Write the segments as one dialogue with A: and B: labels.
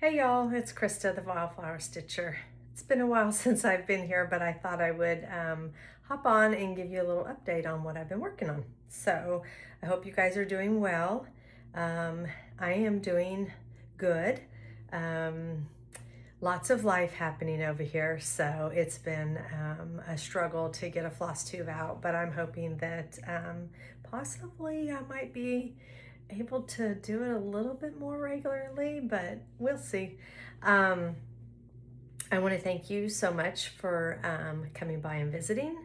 A: Hey y'all, it's Krista, the Wildflower Stitcher. It's been a while since I've been here, but I thought I would hop on and give you a little update on what I've been working on. So I hope you guys are doing well. I am doing good. Lots of life happening over here, so it's been a struggle to get a Flosstube out, but I'm hoping that possibly I might be able to do it a little bit more regularly, but we'll see. I want to thank you so much for coming by and visiting,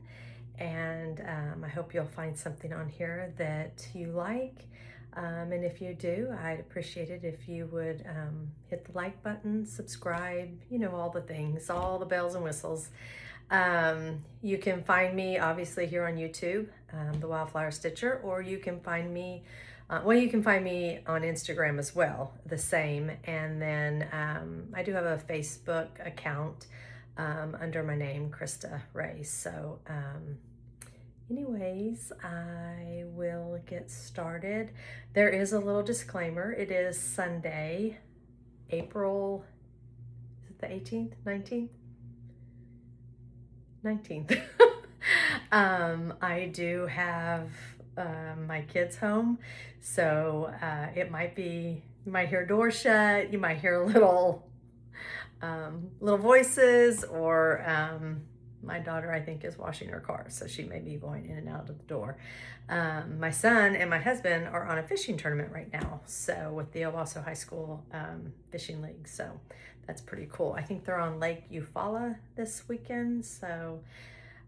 A: and I hope you'll find something on here that you like. And if you do, I'd appreciate it if you would hit the like button, subscribe, you know, all the things, all the bells and whistles. You can find me obviously here on YouTube, the Wildflower Stitcher, or you can find me you can find me on Instagram as well, the same. And then I do have a Facebook account under my name, Krista Ray. So anyways, I will get started. There is a little disclaimer. It is Sunday, April, is it the 18th, 19th? 19th. I do have my kids home, so it might be, you might hear a door shut, you might hear little voices, or my daughter, I think, is washing her car, so she may be going in and out of the door. My son and my husband are on a fishing tournament right now, so with the Owasso High School Fishing League, so that's pretty cool. I think they're on Lake Eufaula this weekend, so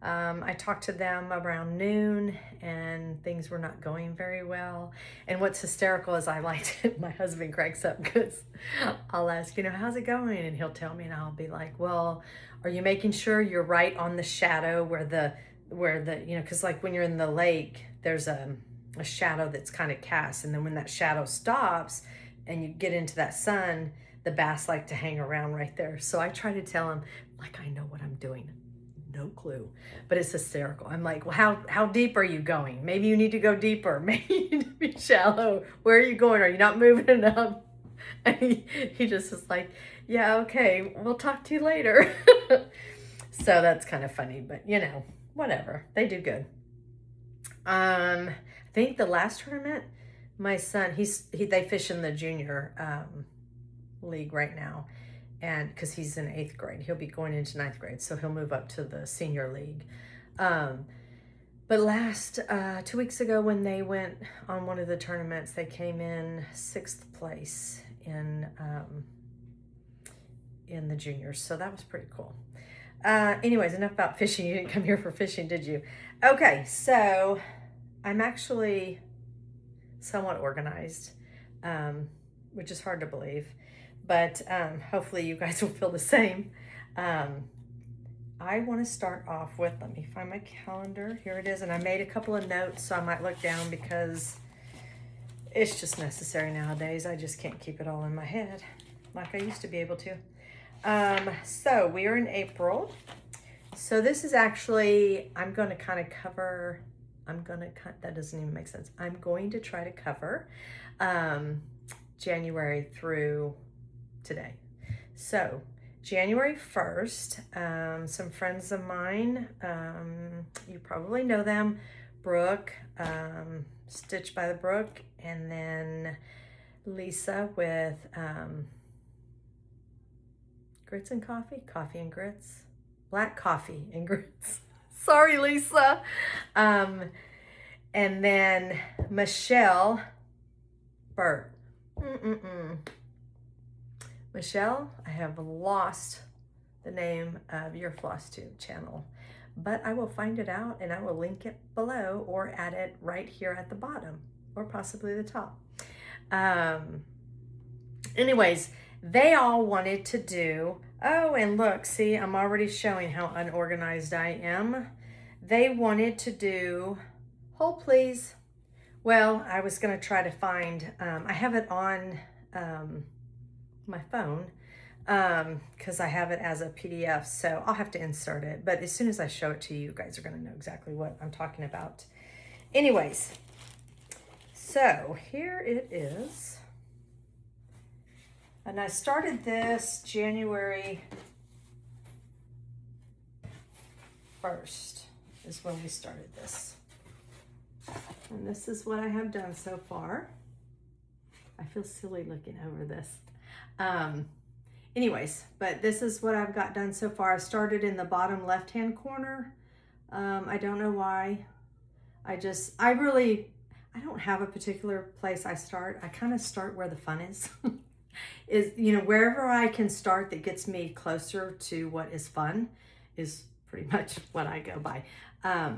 A: I talked to them around noon and things were not going very well. And what's hysterical is I like to, my husband cracks up because I'll ask, you know, how's it going? And he'll tell me and I'll be like, well, are you making sure you're right on the shadow where the, you know, because like when you're in the lake, there's a shadow that's kind of cast. And then when that shadow stops and you get into that sun, the bass like to hang around right there. So I try to tell him, like, I know what I'm doing. No clue, but it's hysterical. I'm like, well, how deep are you going? Maybe you need to go deeper. Maybe you need to be shallow. Where are you going? Are you not moving enough? And he just is like, yeah, okay, we'll talk to you later. So that's kind of funny, but you know, whatever. They do good. I think the last tournament, my son, they fish in the junior league right now. And because he's in 8th grade, he'll be going into 9th grade, so he'll move up to the senior league. But last 2 weeks ago, when they went on one of the tournaments, they came in 6th place in the juniors, so that was pretty cool. Anyways, enough about fishing. You didn't come here for fishing, did you? Okay, so I'm actually somewhat organized, which is hard to believe. But hopefully you guys will feel the same. I want to start off with, let me find my calendar. Here it is. And I made a couple of notes, so I might look down because it's just necessary nowadays. I just can't keep it all in my head like I used to be able to. So we are in April. So this is actually, I'm going to kind of cover, that doesn't even make sense. I'm going to try to cover January through today. So January 1st, some friends of mine, you probably know them, Brook, Stitch by the Brook, and then Lisa with Grits and Coffee, Coffee and Grits, Black Coffee and Grits. Sorry, Lisa. And then Michelle Burt. Michelle, I have lost the name of your Flosstube channel, but I will find it out and I will link it below or add it right here at the bottom or possibly the top. Anyways, they all wanted to do, oh, and look, see, I'm already showing how unorganized I am. They wanted to do, hold please. Well, I was going to try to find, I have it on my phone because I have it as a PDF, so I'll have to insert it. But as soon as I show it to you, you guys are going to know exactly what I'm talking about. Anyways, so here it is. And I started this January 1st is when we started this. And this is what I have done so far. I feel silly looking over this. Anyways, but this is what I've got done so far. I started in the bottom left-hand corner. I don't know why. I don't have a particular place I start. I kind of start where the fun is. Wherever I can start that gets me closer to what is fun is pretty much what I go by. I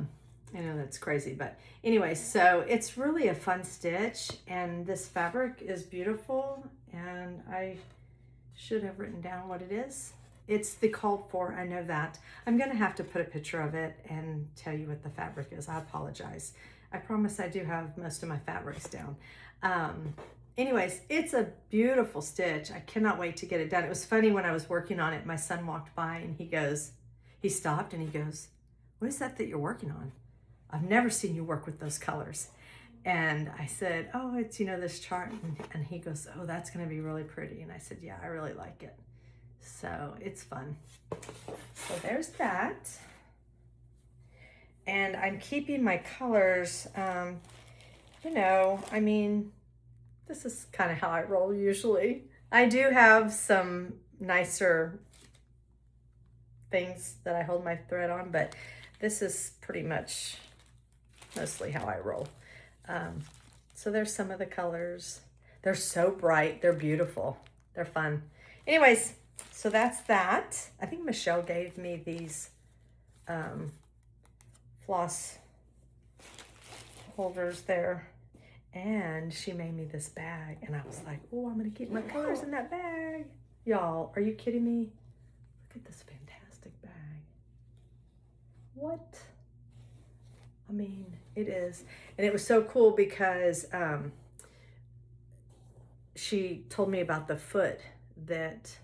A: know that's crazy, but anyway, so it's really a fun stitch, and this fabric is beautiful, and I should have written down what it is. It's the called for, I know that. I'm gonna have to put a picture of it and tell you what the fabric is. I apologize. I promise I do have most of my fabrics down. Anyways, it's a beautiful stitch. I cannot wait to get it done. It was funny when I was working on it, my son walked by and he stopped and he goes, "What is that you're working on? I've never seen you work with those colors." And I said, "Oh, it's, this chart." And he goes, "Oh, that's gonna be really pretty." And I said, "Yeah, I really like it." So it's fun. So there's that. And I'm keeping my colors, this is kind of how I roll usually. I do have some nicer things that I hold my thread on, but this is pretty much mostly how I roll. So there's some of the colors. They're so bright. They're beautiful. They're fun. Anyways, so that's that. I think Michelle gave me these floss holders there, and she made me this bag, and I was like, oh, I'm gonna keep my colors in that bag. Y'all, are you kidding me? Look at this fantastic bag. What? I mean, it is. And it was so cool because she told me about the foot that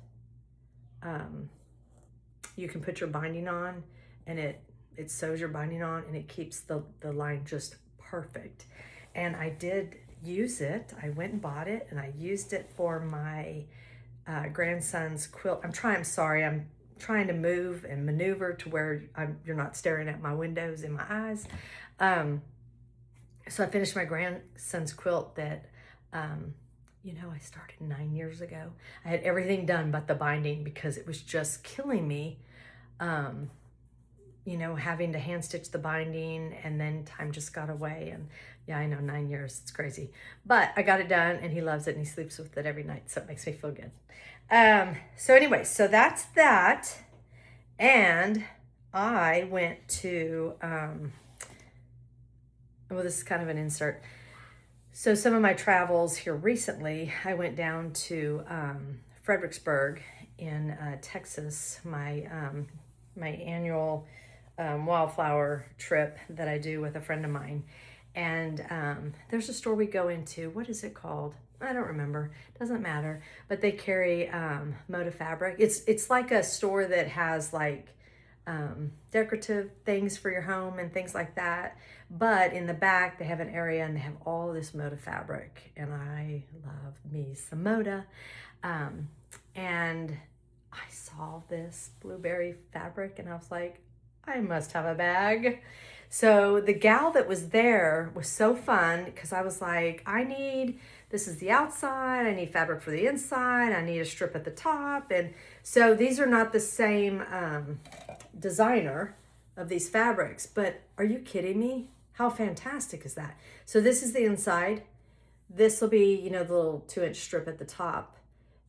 A: you can put your binding on, and it sews your binding on, and it keeps the line just perfect. And I did use it. I went and bought it, and I used it for my grandson's quilt. I'm trying to move and maneuver to where you're not staring at my windows in my eyes. So I finished my grandson's quilt that, I started 9 years ago. I had everything done but the binding because it was just killing me, having to hand stitch the binding, and then time just got away. And yeah, I know, 9 years, it's crazy. But I got it done, and he loves it, and he sleeps with it every night, so it makes me feel good. So anyway, so that's that. And I went to, this is kind of an insert. So some of my travels here recently, I went down to Fredericksburg in Texas, my annual wildflower trip that I do with a friend of mine. And there's a store we go into. What is it called? I don't remember. Doesn't matter. But they carry Moda fabric. It's like a store that has like decorative things for your home and things like that. But in the back, they have an area and they have all this Moda fabric. And I love me some Moda. And I saw this blueberry fabric and I was like, I must have a bag. So the gal that was there was so fun because I was like, this is the outside, I need fabric for the inside, I need a strip at the top. And so these are not the same designer of these fabrics, but are you kidding me? How fantastic is that? So this is the inside. This will be, the little 2-inch strip at the top.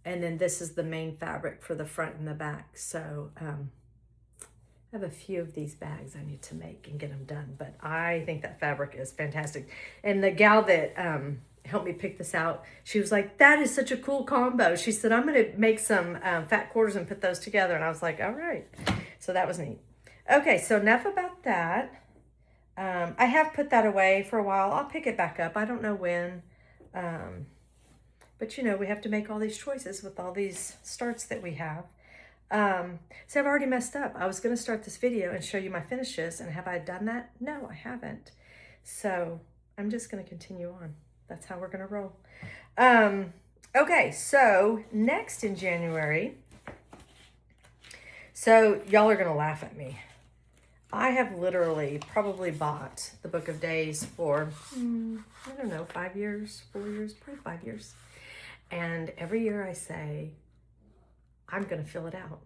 A: And then this is the main fabric for the front and the back. So I have a few of these bags I need to make and get them done, but I think that fabric is fantastic. And the gal that helped me pick this out, she was like, that is such a cool combo. She said, I'm gonna make some fat quarters and put those together. And I was like, all right. So that was neat. Okay, so enough about that. I have put that away for a while. I'll pick it back up. I don't know when. But we have to make all these choices with all these starts that we have. So I've already messed up. I was going to start this video and show you my finishes, and have I done that? No, I haven't. So I'm just going to continue on. That's how we're going to roll. Okay, so next in January, so y'all are gonna laugh at me. I have literally probably bought the Book of Days for, I don't know, 5 years, 4 years, probably 5 years. And every year I say, I'm gonna fill it out.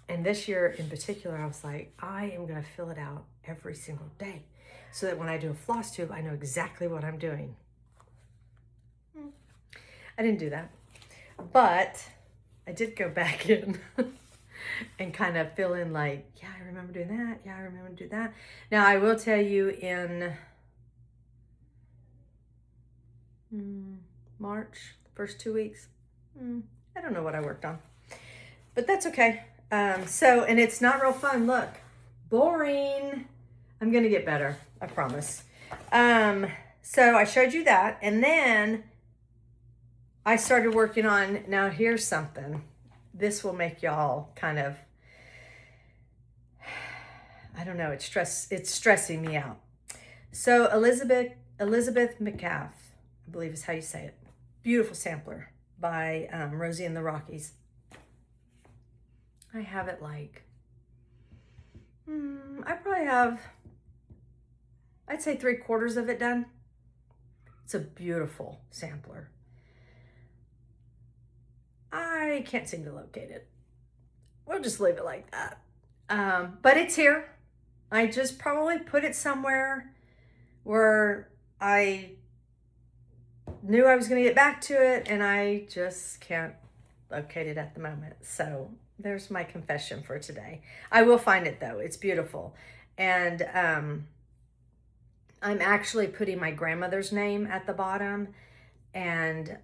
A: And this year in particular, I was like, I am gonna fill it out every single day so that when I do a Flosstube, I know exactly what I'm doing. I didn't do that, but I did go back in and kind of fill in like, yeah, I remember doing that. Yeah, I remember doing that. Now, I will tell you in March, the first 2 weeks, I don't know what I worked on, but that's okay. And it's not real fun. Look, boring. I'm going to get better. I promise. So I showed you that. And then I started working on, now here's something. This will make y'all kind of, I don't know, it's stressing me out. So Elizabeth McCaff, I believe is how you say it. Beautiful sampler by Rosie and the Rockies. I have it like, I probably have, I'd say 3/4 of it done. It's a beautiful sampler. I can't seem to locate it. We'll just leave it like that. But it's here. I just probably put it somewhere where I knew I was going to get back to it, and I just can't locate it at the moment. So there's my confession for today. I will find it though. It's beautiful. And I'm actually putting my grandmother's name at the bottom. And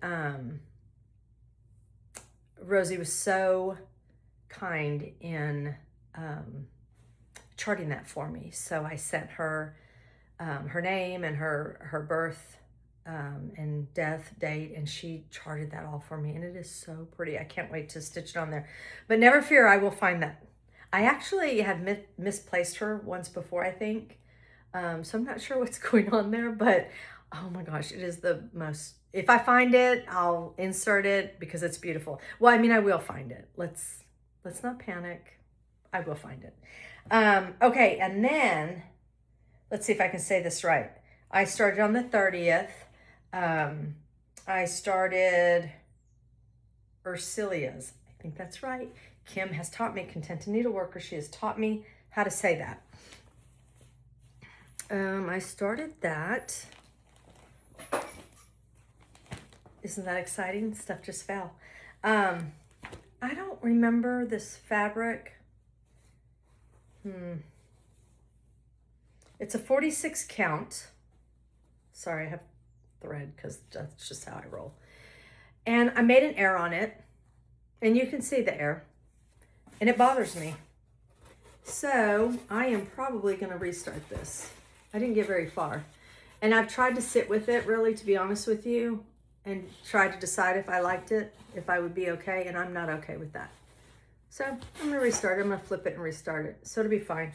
A: Rosie was so kind in charting that for me. So I sent her her name and her birth and death date, and she charted that all for me, and it is so pretty. I can't wait to stitch it on there. But never fear, I will find that. I actually had misplaced her once before, I think. So I'm not sure what's going on there, but oh my gosh, it is the most, if I find it, I'll insert it because it's beautiful. Well, I mean, I will find it. Let's not panic. I will find it. Okay, and then let's see if I can say this right. I started on the 30th. I started Ursilia's. I think that's right. Kim has taught me, Contented Needleworker. She has taught me how to say that. I started that. Isn't that exciting? Stuff just fell. I don't remember this fabric. It's a 46 count. Sorry, I have thread because that's just how I roll. And I made an error on it, and you can see the error, and it bothers me. So I am probably going to restart this. I didn't get very far, and I've tried to sit with it, really, to be honest with you, and try to decide if I liked it, if I would be okay, and I'm not okay with that. So I'm going to restart it. I'm going to flip it and restart it, so it'll be fine.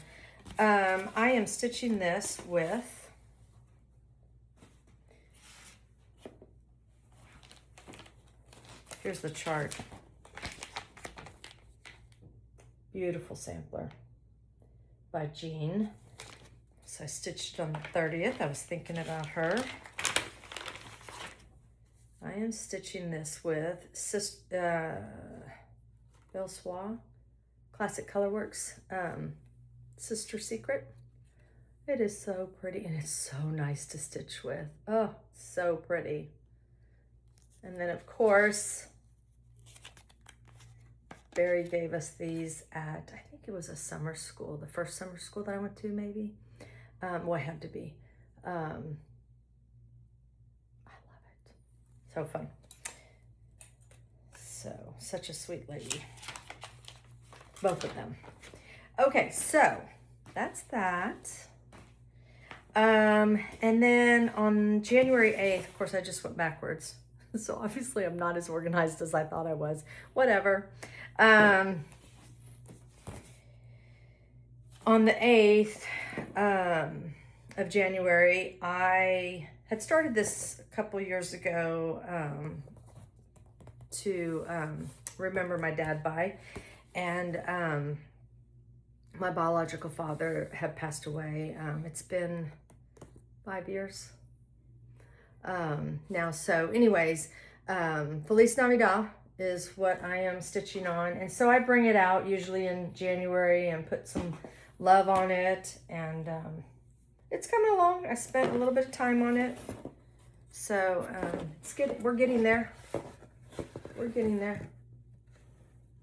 A: I am stitching this with here's the chart. Beautiful sampler by Jean. So I stitched on the 30th. I was thinking about her. I am stitching this with Belsois Classic Colorworks Sister Secret. It is so pretty, and it's so nice to stitch with. Oh, so pretty. And then, of course, Barry gave us these at, I think it was a summer school, the first summer school that I went to, maybe. Well, I had to be. I love it. So fun. So, such a sweet lady. Both of them. Okay, so that's that. And then on January 8th, of course, I just went backwards. So obviously I'm not as organized as I thought I was. Whatever. On the 8th of January, I had started this a couple years ago, to remember my dad by. And my biological father had passed away. It's been 5 years now. So anyways, Feliz Navidad is what I am stitching on. And so I bring it out usually in January and put some love on it. And it's coming along. I spent a little bit of time on it. So we're getting there. We're getting there.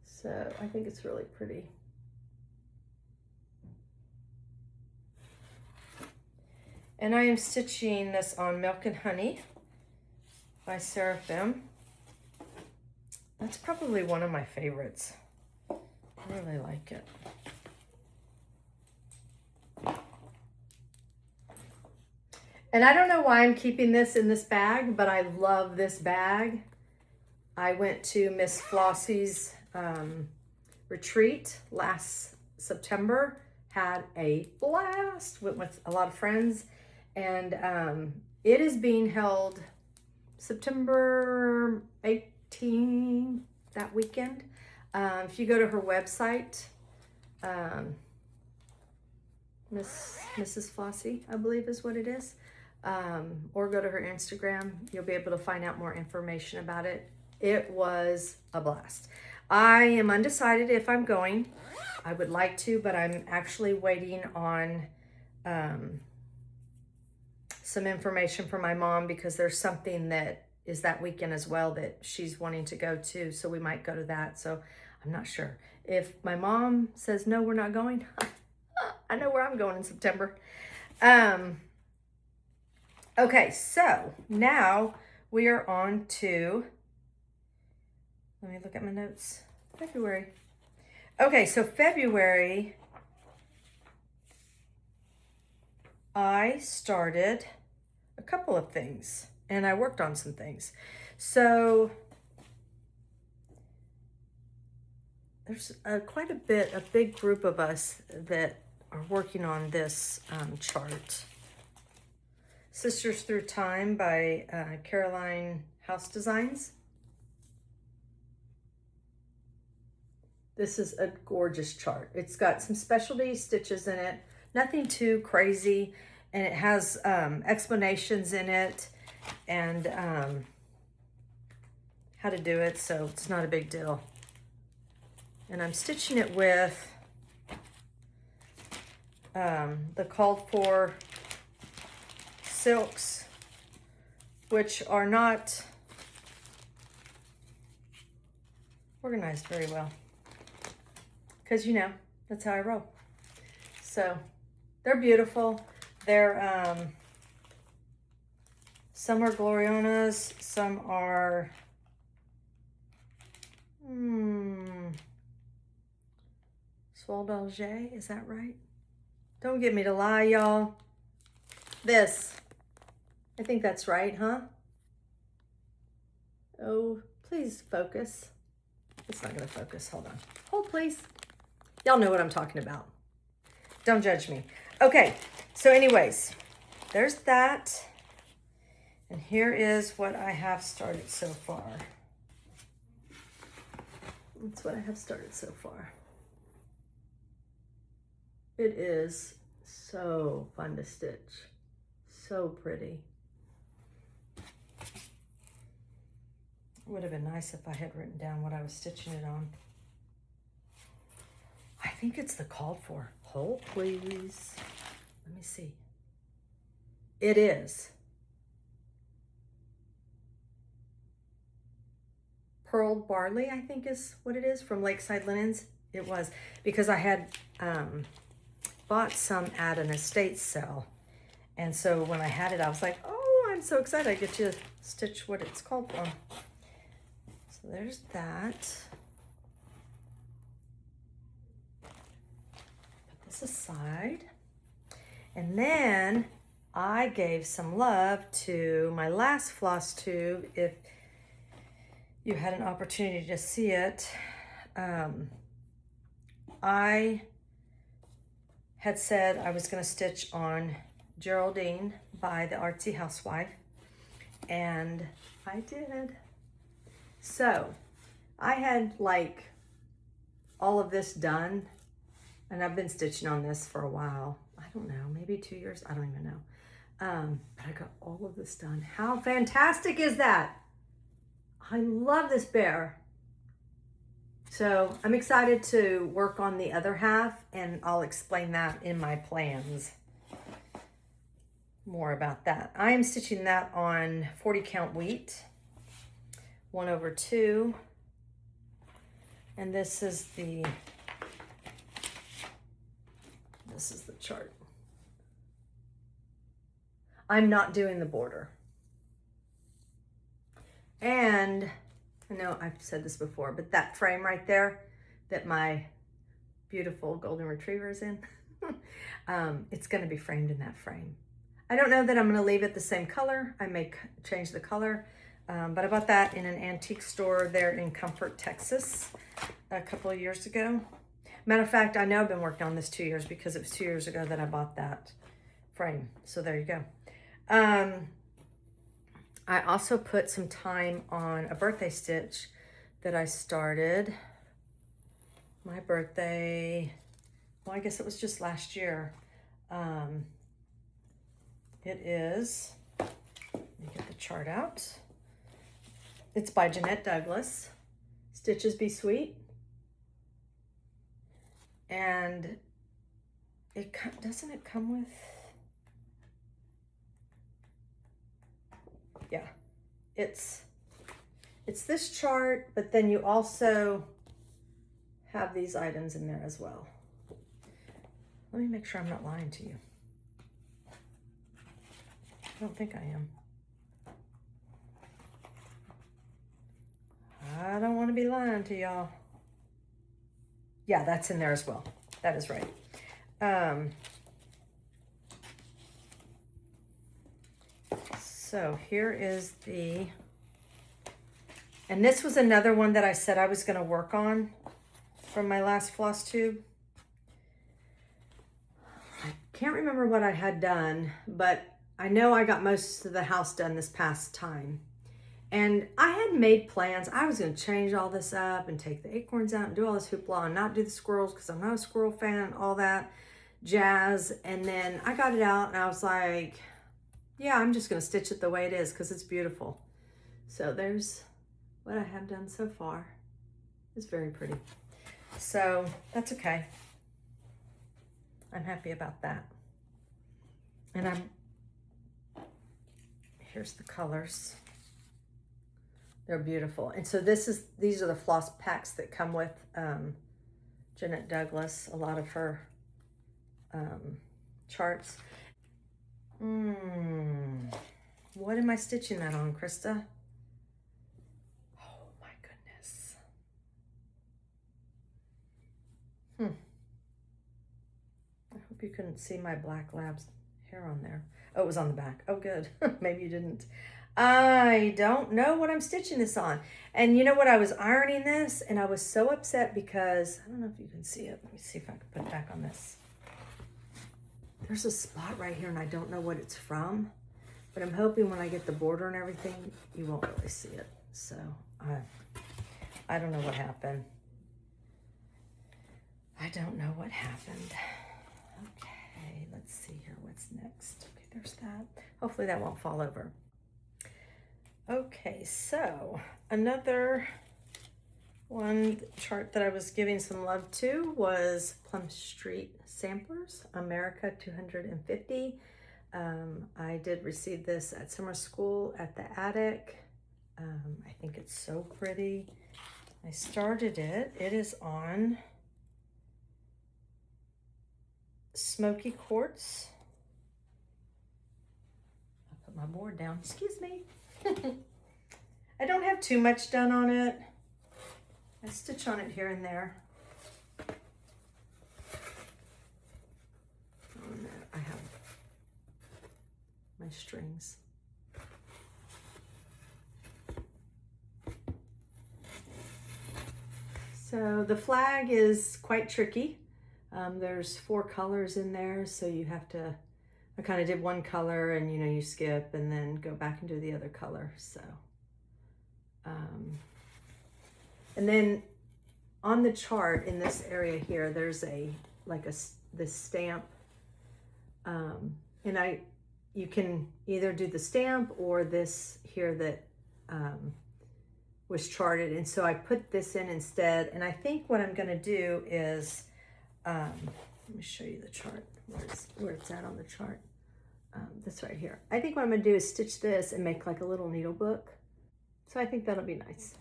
A: So I think it's really pretty. And I am stitching this on Milk and Honey by Seraphim. That's probably one of my favorites. I really like it. And I don't know why I'm keeping this in this bag, but I love this bag. I went to Miss Flossie's retreat last September, had a blast, went with a lot of friends, and it is being held September 18th, that weekend. If you go to her website, Mrs. Flossie, I believe is what it is, or go to her Instagram, you'll be able to find out more information about it. It was a blast. I am undecided if I'm going. I would like to, but I'm actually waiting on some information from my mom, because there's something that is that weekend as well that she's wanting to go to. So we might go to that. So I'm not sure. If my mom says, no, we're not going, I know where I'm going in September. Okay, so now we are on to, let me look at my notes. February. Okay, so February, I started a couple of things and I worked on some things. So there's quite a big group of us that are working on this chart. Sisters Through Time by Caroline House Designs. This is a gorgeous chart. It's got some specialty stitches in it, nothing too crazy, and it has explanations in it and how to do it, so it's not a big deal. And I'm stitching it with the called for silks, which are not organized very well. Because, you know, that's how I roll. So they're beautiful. They're, some are Glorionas, some are, Bluebird Jay, is that right? Don't get me to lie, y'all. This, I think that's right, huh? Oh, please focus. It's not gonna focus, hold on. Hold, please. Y'all know what I'm talking about. Don't judge me. Okay, so anyways, there's that. And here is what I have started so far. That's what I have started so far. It is so fun to stitch. So pretty. It would have been nice if I had written down what I was stitching it on. I think it's the called for. Hold, please. Let me see. It is. Pearled Barley, I think is what it is, from Lakeside Linens. It was, because I had bought some at an estate sale. And so when I had it, I was like, oh, I'm so excited I get to stitch what it's called for. So there's that. Put this aside. And then I gave some love to my last Flosstube. If you had an opportunity to see it, I had said I was going to stitch on Geraldine by the Artsy Housewife, and I did. So I had like all of this done, and I've been stitching on this for a while. I don't know, maybe 2 years, I don't even know. But I got all of this done. How fantastic is that? I love this bear. So I'm excited to work on the other half, and I'll explain that in my plans. More about that. I am stitching that on 40 count wheat, 1/2. And this is the chart. I'm not doing the border. And I know I've said this before, but that frame right there that my beautiful golden retriever is in, it's going to be framed in that frame. I don't know that I'm going to leave it the same color. I may change the color, but I bought that in an antique store there in Comfort, Texas, a couple of years ago. Matter of fact, I know I've been working on this 2 years because it was 2 years ago that I bought that frame. So there you go. I also put some time on a birthday stitch that I started. My birthday, well, I guess it was just last year. It is, let me get the chart out. It's by JEDxstitch, Stitches Be Sweet. And it doesn't it come with, yeah, it's this chart, but then you also have these items in there as well. Let me make sure I'm not lying to you. I don't think I am. I don't want to be lying to y'all. Yeah, that's in there as well. That is right. So here is and this was another one that I said I was going to work on from my last Flosstube. I can't remember what I had done, but I know I got most of the house done this past time. And I had made plans. I was going to change all this up and take the acorns out and do all this hoopla and not do the squirrels because I'm not a squirrel fan, all that jazz. And then I got it out and I was like, yeah, I'm just going to stitch it the way it is because it's beautiful. So there's what I have done so far. It's very pretty. So that's okay. I'm happy about that. And here's the colors. They're beautiful. And so these are the floss packs that come with JEDxstitch, a lot of her charts. What am I stitching that on, Krista? Oh my goodness. I hope you couldn't see my black lab's hair on there. Oh, it was on the back. Oh, good. Maybe you didn't. I don't know what I'm stitching this on. And you know what? I was ironing this and I was so upset because, I don't know if you can see it. Let me see if I can put it back on this. There's a spot right here and I don't know what it's from, but I'm hoping when I get the border and everything, you won't really see it. So I don't know what happened. I don't know what happened. Okay, let's see here. What's next? Okay, there's that. Hopefully that won't fall over. Okay, so another one chart that I was giving some love to was Plum Street Samplers, America 250. I did receive this at summer school at the attic. I think it's so pretty. I started it. It is on Smoky Quartz. I'll put my board down. Excuse me. I don't have too much done on it. I stitch on it here and there. I have my strings. So the flag is quite tricky. There's 4 colors in there, so you have to, I kind of did one color and you skip and then go back and do the other color. So And then on the chart in this area here, there's this stamp. And you can either do the stamp or this here that was charted. And so I put this in instead. And I think what I'm going to do is, let me show you the chart, where it's at on the chart. This right here. I think what I'm going to do is stitch this and make like a little needle book. So I think that'll be nice.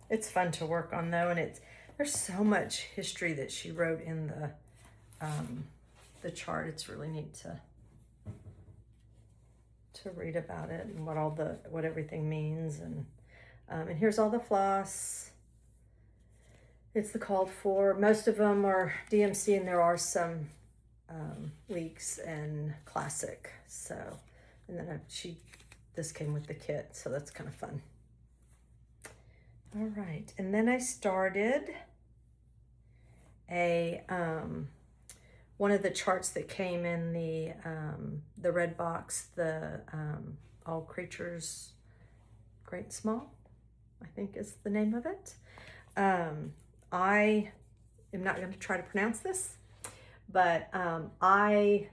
A: It's fun to work on though, and there's so much history that she wrote in the chart. It's really neat to read about it and what everything means. And here's all the floss. It's the called for. Most of them are DMC, and there are some leaks and classic. So, and then this came with the kit, so that's kind of fun. All right, and then I started a one of the charts that came in the red box, the All Creatures Great and Small, I think is the name of it. I am not going to try to pronounce this, but I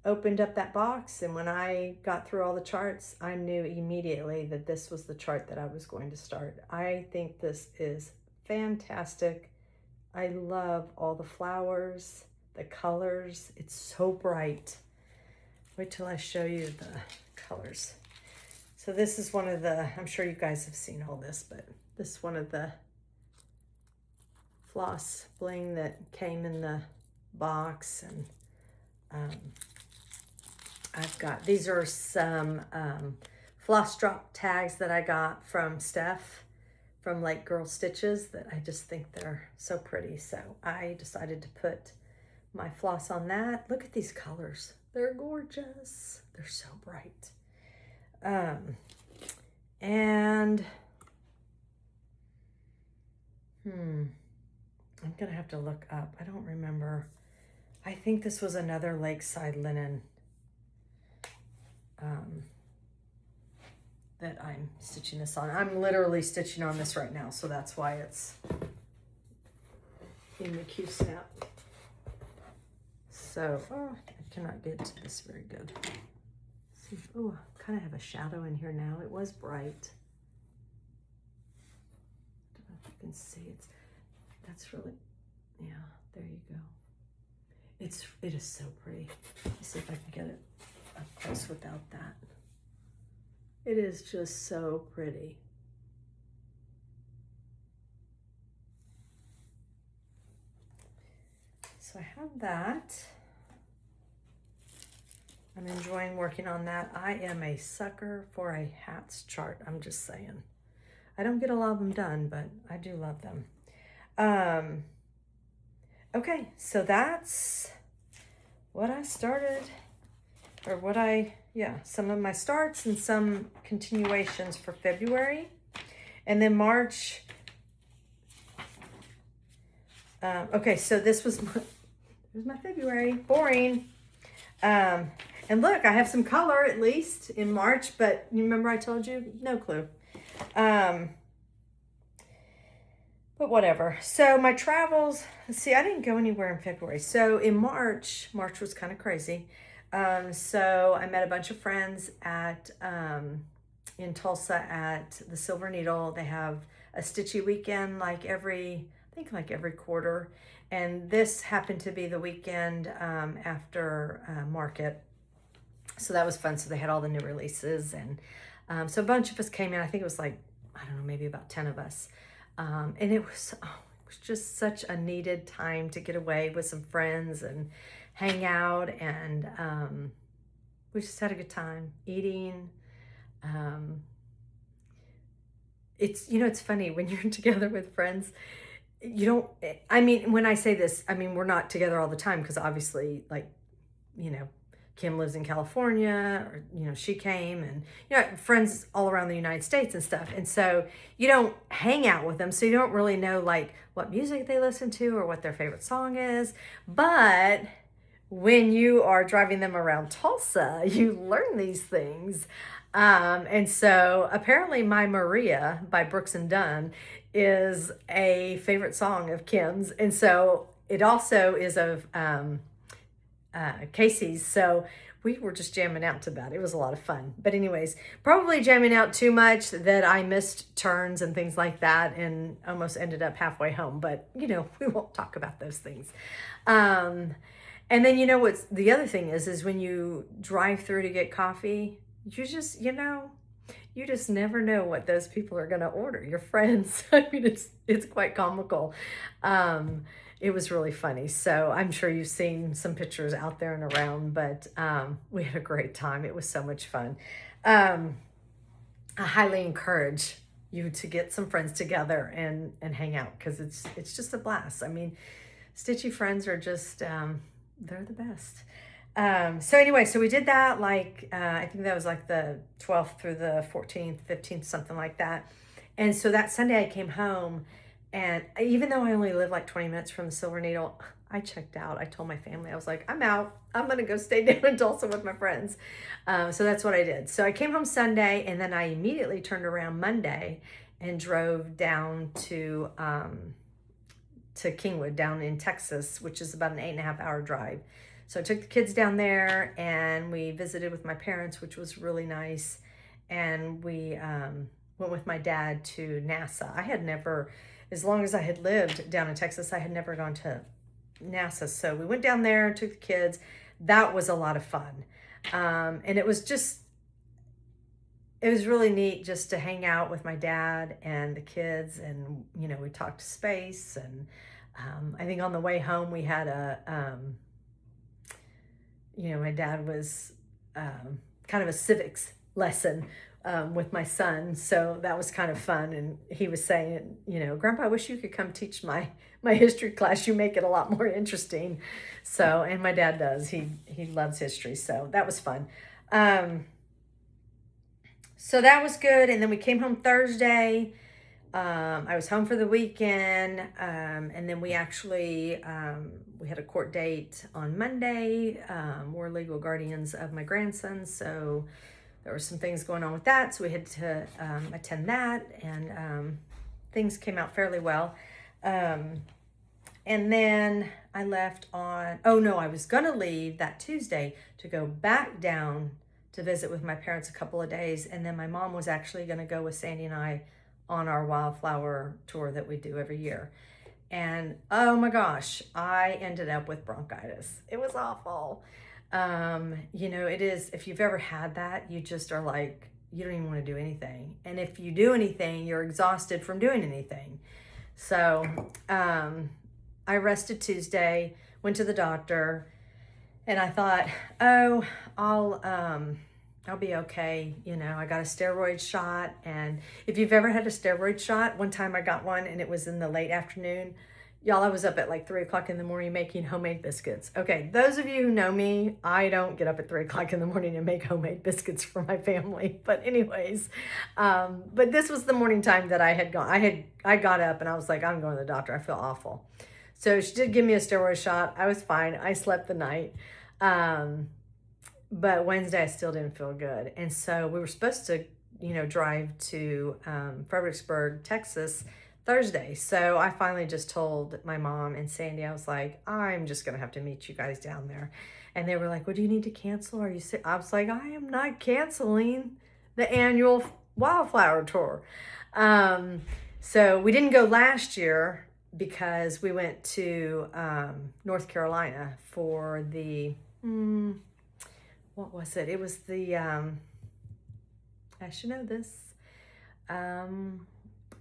A: opened up that box, and when I got through all the charts, I knew immediately that this was the chart that I was going to start. I think this is fantastic. I love all the flowers, the colors. It's so bright. Wait till I show you the colors. So this is one of the, I'm sure you guys have seen all this, but this is one of the floss bling that came in the box. And I've got, these are some floss drop tags that I got from Steph from Like Girl Stitches that I just think they're so pretty. So I decided to put my floss on that. Look at these colors. They're gorgeous. They're so bright. And I'm gonna have to look up. I don't remember. I think this was another Lakeside linen that I'm stitching this on. I'm literally stitching on this right now, so that's why it's in the Q-snap. So, I cannot get to this very good. See, oh, I kind of have a shadow in here now. It was bright. I don't know if you can see. That's really, yeah, there you go. It is so pretty. Let's see if I can get it up close without that. It is just so pretty. So I have that. I'm enjoying working on that. I am a sucker for a hats chart. I'm just saying. I don't get a lot of them done, but I do love them. Okay, so that's what I started, or some of my starts and some continuations for February. And then March, okay, so this was my February, boring. And look, I have some color at least in March, but you remember I told you, no clue. But whatever. So my travels, let's see, I didn't go anywhere in February. So in March was kind of crazy. So I met a bunch of friends in Tulsa at the Silver Needle. They have a stitchy weekend like every quarter. And this happened to be the weekend after market. So that was fun. So they had all the new releases. And so a bunch of us came in. I think it was like, I don't know, maybe about 10 of us. And it was just such a needed time to get away with some friends and hang out. And we just had a good time eating. It's funny when you're together with friends, when I say this, we're not together all the time because obviously, Kim lives in California, or, she came, and, friends all around the United States and stuff. And so you don't hang out with them. So you don't really know what music they listen to or what their favorite song is. But when you are driving them around Tulsa, you learn these things. And so apparently My Maria by Brooks and Dunn is a favorite song of Kim's. And so it also is of Casey's. So we were just jamming out to that. It was a lot of fun. But anyways, probably jamming out too much that I missed turns and things like that and almost ended up halfway home. But, you know, we won't talk about those things. And then, you know, what's the other thing is when you drive through to get coffee, you just, you know, you just never know what those people are going to order, your friends. I mean, it's quite comical. It was really funny. So I'm sure you've seen some pictures out there and around, but we had a great time. It was so much fun. I highly encourage you to get some friends together and hang out, because it's just a blast. I mean, stitchy friends are just, they're the best. So anyway, so we did that, like, I think that was like the 12th through the 14th, 15th, something like that. And so that Sunday I came home, and even though I only live like 20 minutes from the Silver Needle, I checked out. I told my family, I was like, I'm out. I'm going to go stay down in Tulsa with my friends. So that's what I did. So I came home Sunday, and then I immediately turned around Monday and drove down to Kingwood down in Texas, which is about an 8.5-hour drive. So I took the kids down there and we visited with my parents, which was really nice. And we went with my dad to NASA. I had never, as long as I had lived down in Texas, I had never gone to NASA. So we went down there and took the kids. That was a lot of fun. And it was really neat just to hang out with my dad and the kids. And, you know, we talked space. And I think on the way home we had you know, my dad was kind of a civics lesson with my son. So that was kind of fun. And he was saying, you know, Grandpa, I wish you could come teach my history class. You make it a lot more interesting. So, and my dad does. He loves history. So that was fun. So that was good. And then we came home Thursday. I was home for the weekend, and then we actually, we had a court date on Monday. We're legal guardians of my grandson, so there were some things going on with that, so we had to attend that, and things came out fairly well. And then I left on, oh no, I was gonna leave that Tuesday to go back down to visit with my parents a couple of days, and then my mom was actually gonna go with Sandy and I on our wildflower tour that we do every year. And oh my gosh, I ended up with bronchitis. It was awful. You know, it is, if you've ever had that, you just are like, you don't even want to do anything. And if you do anything, you're exhausted from doing anything. So I rested Tuesday, went to the doctor, and I thought, oh, I'll be okay. You know, I got a steroid shot. And if you've ever had a steroid shot, one time I got one and it was in the late afternoon. Y'all, I was up at like 3 o'clock in the morning making homemade biscuits. Okay, those of you who know me, I don't get up at 3 o'clock in the morning and make homemade biscuits for my family. But anyways, but this was the morning time that I had gone. I got up and I was like, I'm going to the doctor. I feel awful. So she did give me a steroid shot. I was fine. I slept the night. But Wednesday I still didn't feel good. And so we were supposed to, you know, drive to Fredericksburg, Texas Thursday. So I finally just told my mom and Sandy, I was like, I'm just going to have to meet you guys down there. And they were like, well, do you need to cancel? Are you sick? I was like, I am not canceling the annual wildflower tour. So we didn't go last year because we went to North Carolina for the... what was it? It was the, I should know this.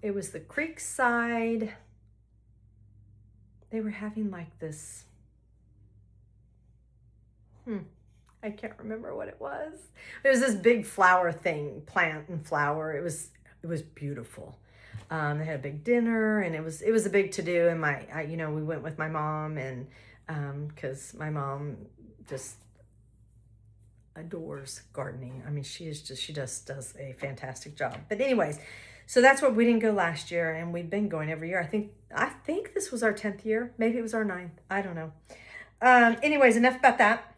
A: It was the Creekside. They were having like this, I can't remember what it was. It was this big flower thing, plant and flower. It was beautiful. They had a big dinner, and it was a big to-do. And you know, we went with my mom, and because my mom just adores gardening. I mean, she just does a fantastic job. But anyways, so that's what we didn't go last year, and we've been going every year. I think this was our 10th year. Maybe it was our 9th. I don't know. Anyways, enough about that.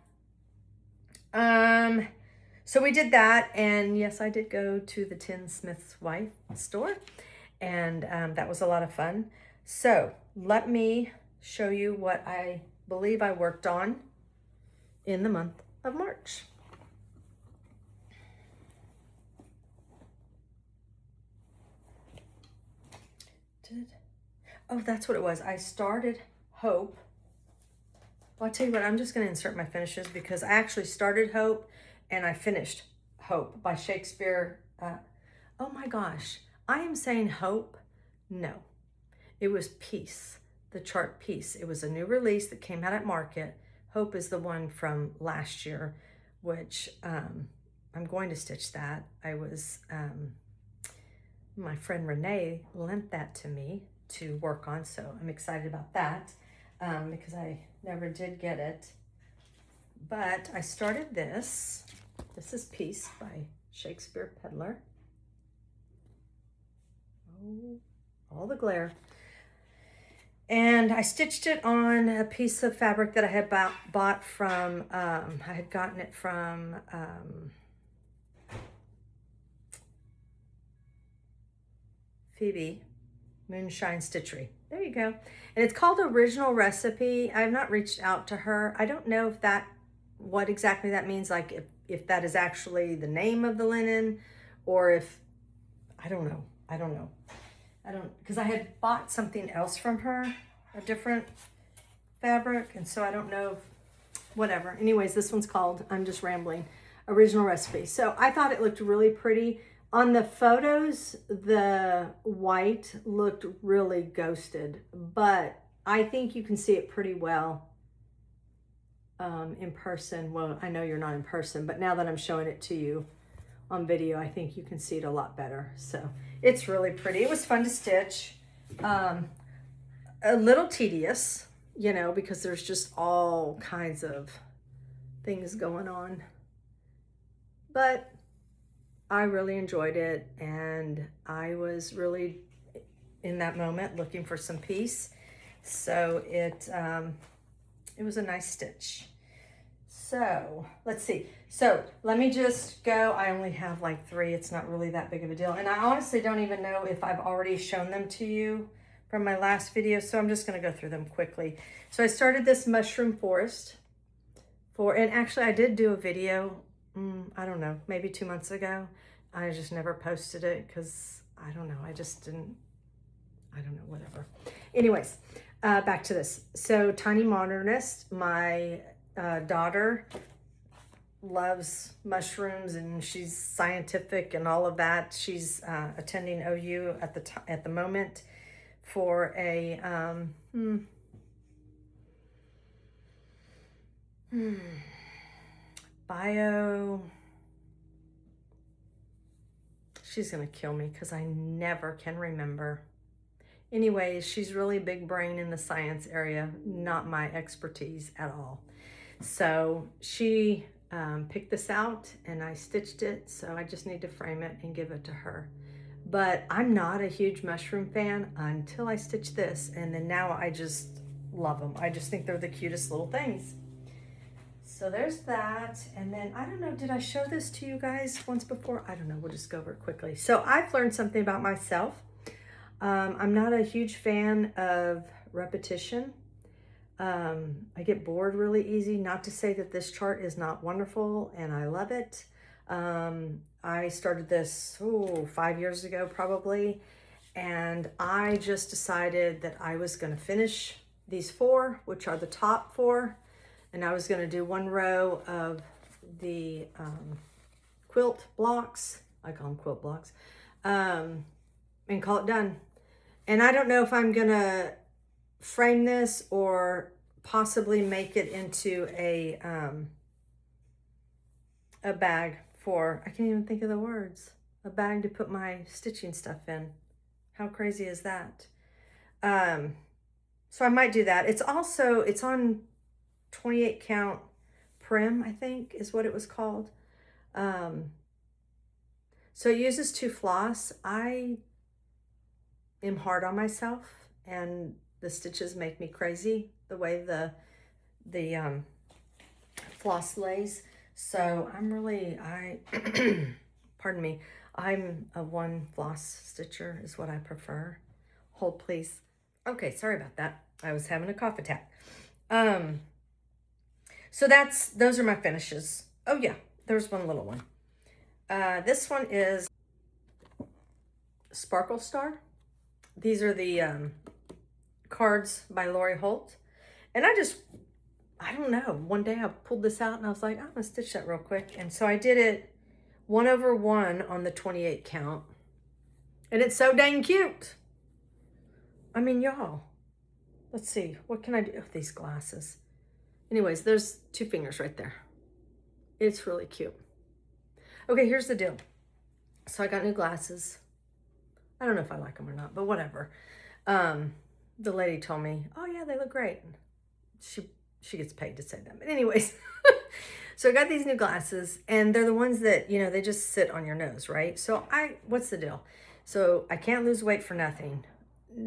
A: so we did that, and yes, I did go to the Tinsmith's Wife store, and that was a lot of fun. So let me show you what I believe I worked on in the month of March. Oh, that's what it was. I started Hope. Well, I'll tell you what, I'm just going to insert my finishes because I actually started Hope and I finished Hope by Shakespeare. Oh my gosh, I am saying Hope. No, it was Peace, the chart Peace. It was a new release that came out at Market. Hope is the one from last year, which I'm going to stitch that. I was, my friend Renee lent that to me to work on, so I'm excited about that because I never did get it. But I started this. This is Peace by Shakespeare Peddler. Oh, all the glare. And I stitched it on a piece of fabric that I had bought from, I had gotten it from Phoebe, Moonshine Stitchery. There you go. And it's called Original Recipe. I've not reached out to her. I don't know if that, what exactly that means, like if that is actually the name of the linen, or if, I don't know, because I had bought something else from her, a different fabric, and so I don't know if, whatever. Anyways, this one's called, I'm just rambling, Original Recipe. So I thought it looked really pretty. On the photos, the white looked really ghosted, but I think you can see it pretty well in person. Well, I know you're not in person, but now that I'm showing it to you on video, I think you can see it a lot better. So it's really pretty. It was fun to stitch. A little tedious, you know, because there's just all kinds of things going on. But I really enjoyed it, and I was really in that moment looking for some peace. So it was a nice stitch. So let's see. So let me just go. I only have like 3. It's not really that big of a deal. And I honestly don't even know if I've already shown them to you from my last video. So I'm just going to go through them quickly. So I started this mushroom forest and actually I did do a video, I don't know, maybe 2 months ago. I just never posted it because I don't know. I just didn't, I don't know, whatever. Anyways, back to this. So Tiny Modernist, my daughter loves mushrooms and she's scientific and all of that. She's attending OU at the moment for a bio. She's gonna kill me because I never can remember. Anyways, she's really big brain in the science area, not my expertise at all. So she picked this out and I stitched it, so I just need to frame it and give it to her. But I'm not a huge mushroom fan until I stitch this, and then now I just love them. I just think they're the cutest little things. So there's that, and then I don't know, did I show this to you guys once before? I don't know, we'll just go over it quickly. So I've learned something about myself. I'm not a huge fan of repetition. I get bored really easy. Not to say that this chart is not wonderful and I love it. I started this 5 years ago probably, and I just decided that I was going to finish these 4, which are the top 4, and I was going to do 1 row of the quilt blocks, I call them quilt blocks, and call it done. And I don't know if I'm going to frame this or possibly make it into a bag for, I can't even think of the words, a bag to put my stitching stuff in. How crazy is that? So I might do that. It's on 28 count prim, I think is what it was called. So it uses 2 floss. I am hard on myself, and the stitches make me crazy the way the floss lays. So I'm really, pardon me, I'm a one floss stitcher is what I prefer. Hold please. Okay, sorry about that. I was having a cough attack. So those are my finishes. Oh yeah, there's one little one. This one is Sparkle Star. These are the cards by Lori Holt. And I don't know, one day I pulled this out and I was like, I'm gonna stitch that real quick. And so I did it 1/1 on the 28 count. And it's so dang cute. I mean, y'all, let's see, what can I do with these glasses? Anyways, there's 2 fingers right there. It's really cute. Okay, here's the deal. So I got new glasses. I don't know if I like them or not, but whatever. The lady told me, oh yeah, they look great. She gets paid to say that. But anyways, so I got these new glasses and they're the ones that, you know, they just sit on your nose, right? So what's the deal? So I can't lose weight for nothing.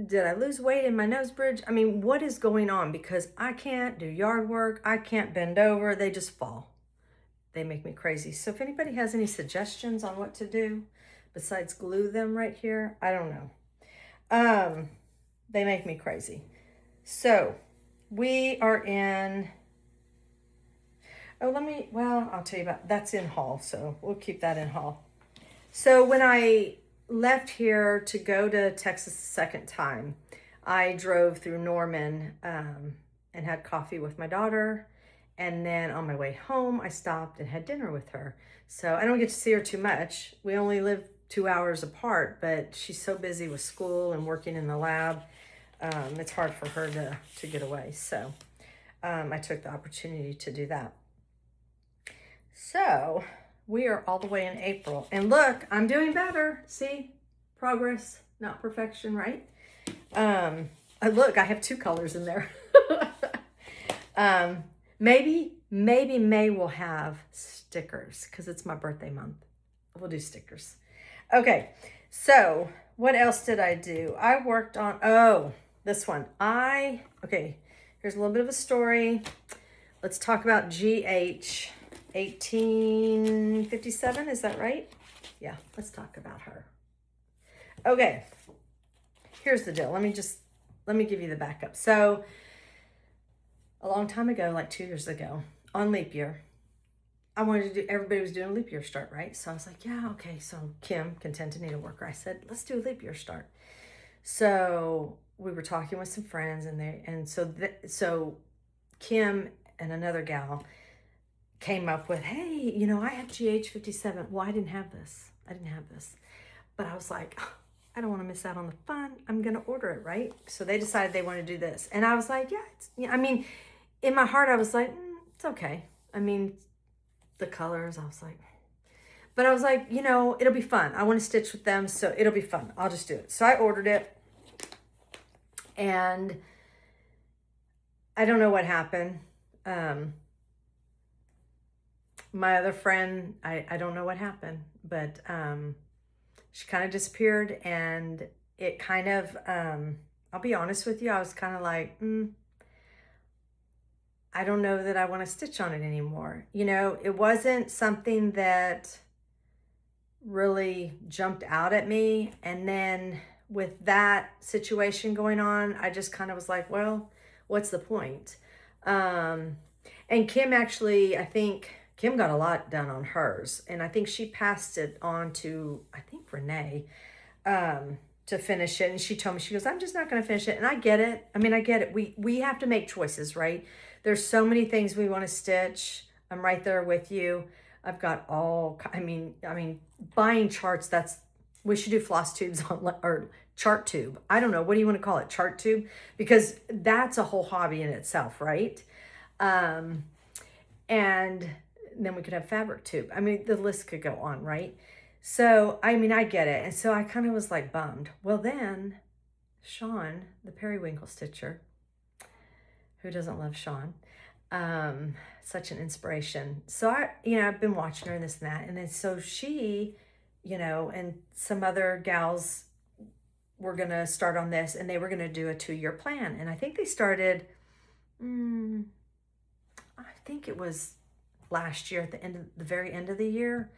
A: Did I lose weight in my nose bridge? I mean, what is going on? Because I can't do yard work. I can't bend over. They just fall. They make me crazy. So if anybody has any suggestions on what to do besides glue them right here, I don't know. They make me crazy. So we are in, I'll tell you about, that's in haul. So we'll keep that in haul. So when I left here to go to Texas the second time, I drove through Norman and had coffee with my daughter. And then on my way home, I stopped and had dinner with her. So I don't get to see her too much. We only live 2 hours apart, but she's so busy with school and working in the lab. It's hard for her to get away. So I took the opportunity to do that. So we are all the way in April. And look, I'm doing better. See? Progress, not perfection, right? Look, I have 2 colors in there. Maybe May will have stickers because it's my birthday month. We'll do stickers. Okay, so what else did I do? I worked on, this one. Okay, here's a little bit of a story. Let's talk about GH 1857, is that right? Yeah, let's talk about her. Okay, here's the deal. Let me give you the backup. So a long time ago, like 2 years ago, on leap year, everybody was doing a leap year start, right? So I was like, yeah, okay. So Kim, Content Anita Worker, I said, let's do a leap year start. So we were talking with some friends so Kim and another gal came up with, hey, you know, I have GH57. Well, I didn't have this. But I was like, I don't want to miss out on the fun. I'm going to order it, right? So they decided they want to do this. And I was like, I mean, in my heart, I was like, it's okay. I mean, the colors, but I was like, you know, it'll be fun. I want to stitch with them, so it'll be fun. I'll just do it. So I ordered it. And I don't know what happened. My other friend, I don't know what happened, but she kind of disappeared, and it kind of, I'll be honest with you, I was kind of like, I don't know that I want to stitch on it anymore. You know, it wasn't something that really jumped out at me. And then with that situation going on, I just kind of was like, well, what's the point? And Kim actually, I think Kim got a lot done on hers. And I think she passed it on to, I think, Renee, to finish it. And she told me, she goes, I'm just not going to finish it. And I get it. I mean, I get it. We have to make choices, right? There's so many things we want to stitch. I'm right there with you. I've got I mean, buying charts, we should do floss tubes or chart tube. I don't know. What do you want to call it? Chart tube? Because that's a whole hobby in itself, right? And then we could have fabric tube. I mean, the list could go on, right? So, I mean, I get it. And so I kind of was like bummed. Well, then Sean, the periwinkle stitcher, who doesn't love Sean? Such an inspiration. So I've been watching her and this and that. And then so she, and some other gals were going to start on this, and they were going to do a 2-year plan. And I think they started, I think it was last year at the very end of the year.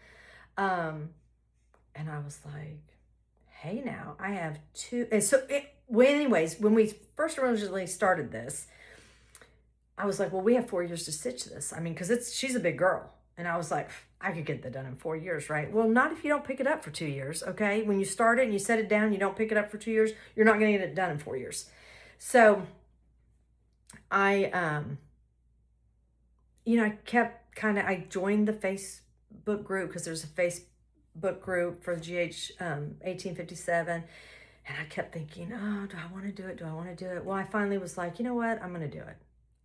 A: And I was like, hey, now I have two. And so anyways, when we first originally started this, I was like, well, we have 4 years to stitch this. I mean, because she's a big girl. And I was like, I could get that done in 4 years, right? Well, not if you don't pick it up for 2 years, okay? When you start it and you set it down, you don't pick it up for 2 years, you're not going to get it done in 4 years. So I kept I joined the Facebook group because there's a Facebook group for GH 1857. And I kept thinking, oh, do I want to do it? Do I want to do it? Well, I finally was like, you know what? I'm going to do it.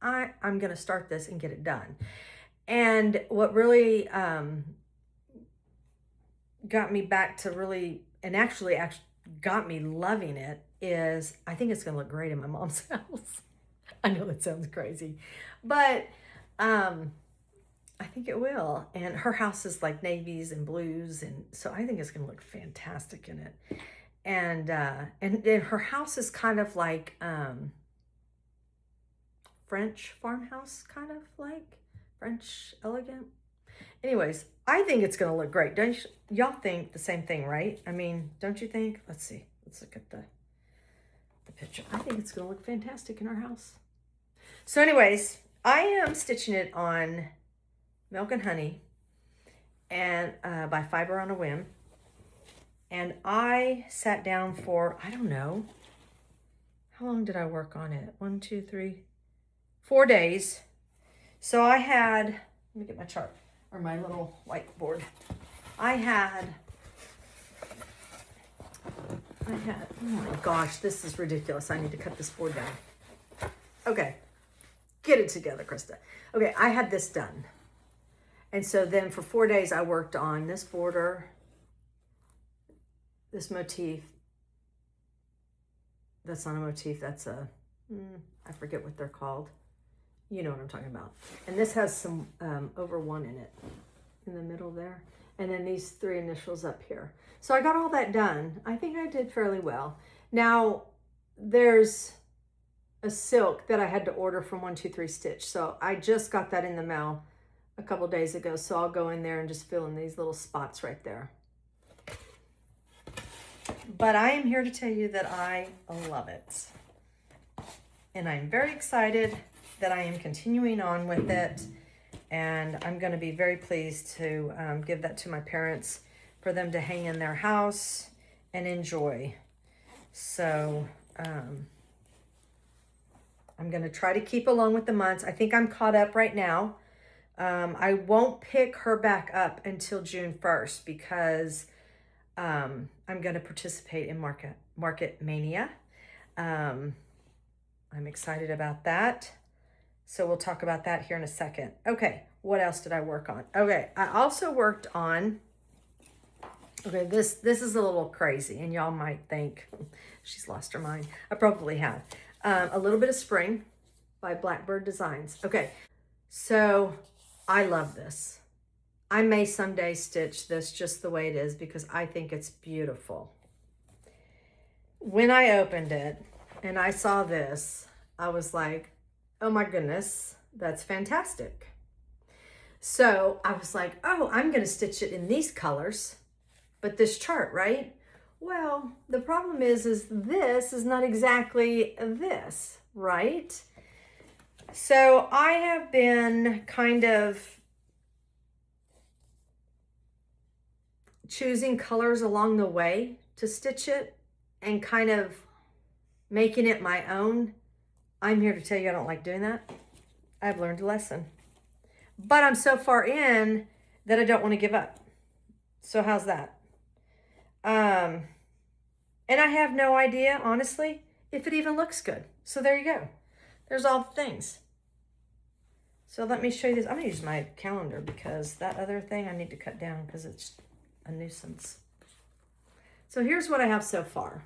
A: I'm going to start this and get it done. And what really got me back to really, and actually got me loving it is I think it's going to look great in my mom's house. I know that sounds crazy, but I think it will. And her house is like navies and blues. And so I think it's going to look fantastic in it. And her house is kind of like French farmhouse, kind of like French elegant. Anyways, I think it's going to look great. Don't y'all think the same thing, right? I mean, don't you think? Let's see. Let's look at the picture. I think it's going to look fantastic in our house. So anyways, I am stitching it on Milk and Honey and by Fiber on a Whim. And I sat down for, I don't know, how long did I work on it? 1, 2, 3, 4 days. So I had, let me get my chart or my little whiteboard. I had, oh my gosh, this is ridiculous. I need to cut this board down. Okay, get it together, Krista. Okay, I had this done. And so then for 4 days, I worked on this border, this motif. That's not a motif, that's a, I forget what they're called. You know what I'm talking about. And this has some over 1 in it, in the middle there. And then these 3 initials up here. So I got all that done. I think I did fairly well. Now, there's a silk that I had to order from 123 Stitch. So I just got that in the mail a couple days ago. So I'll go in there and just fill in these little spots right there. But I am here to tell you that I love it. And I'm very excited that I am continuing on with it. And I'm going to be very pleased to give that to my parents for them to hang in their house and enjoy. So I'm going to try to keep along with the months. I think I'm caught up right now. I won't pick her back up until June 1st because I'm going to participate in Market Mania. I'm excited about that. So we'll talk about that here in a second. Okay, what else did I work on? Okay, I also worked on, okay, this is a little crazy and y'all might think she's lost her mind. I probably have. A little bit of spring by Bluebird Designs. Okay, so I love this. I may someday stitch this just the way it is because I think it's beautiful. When I opened it and I saw this, I was like, oh my goodness, that's fantastic. So I was like, oh, I'm going to stitch it in these colors, but this chart, right? Well, the problem is this is not exactly this, right? So I have been kind of choosing colors along the way to stitch it and kind of making it my own. I'm here to tell you I don't like doing that. I've learned a lesson. But I'm so far in that I don't want to give up. So how's that? And I have no idea, honestly, if it even looks good. So there you go. There's all the things. So let me show you this. I'm going to use my calendar because that other thing I need to cut down because it's a nuisance. So here's what I have so far.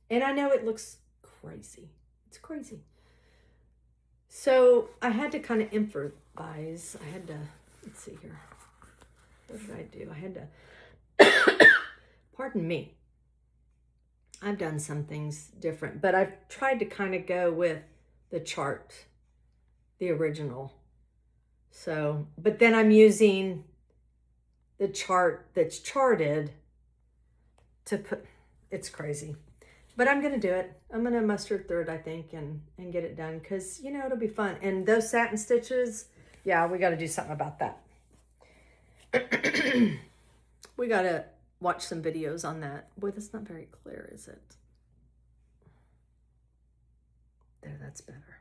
A: And I know it looks crazy. It's crazy. So I had to kind of improvise. I had to, let's see here. What did I do? I had to, pardon me. I've done some things different, but I've tried to kind of go with the chart, the original. So, but then I'm using the chart that's charted to put, it's crazy. But I'm going to do it. I'm going to muster through it, I think, and get it done because, you know, it'll be fun. And those satin stitches, yeah, we got to do something about that. We got to watch some videos on that. Boy, that's not very clear, is it? There, that's better.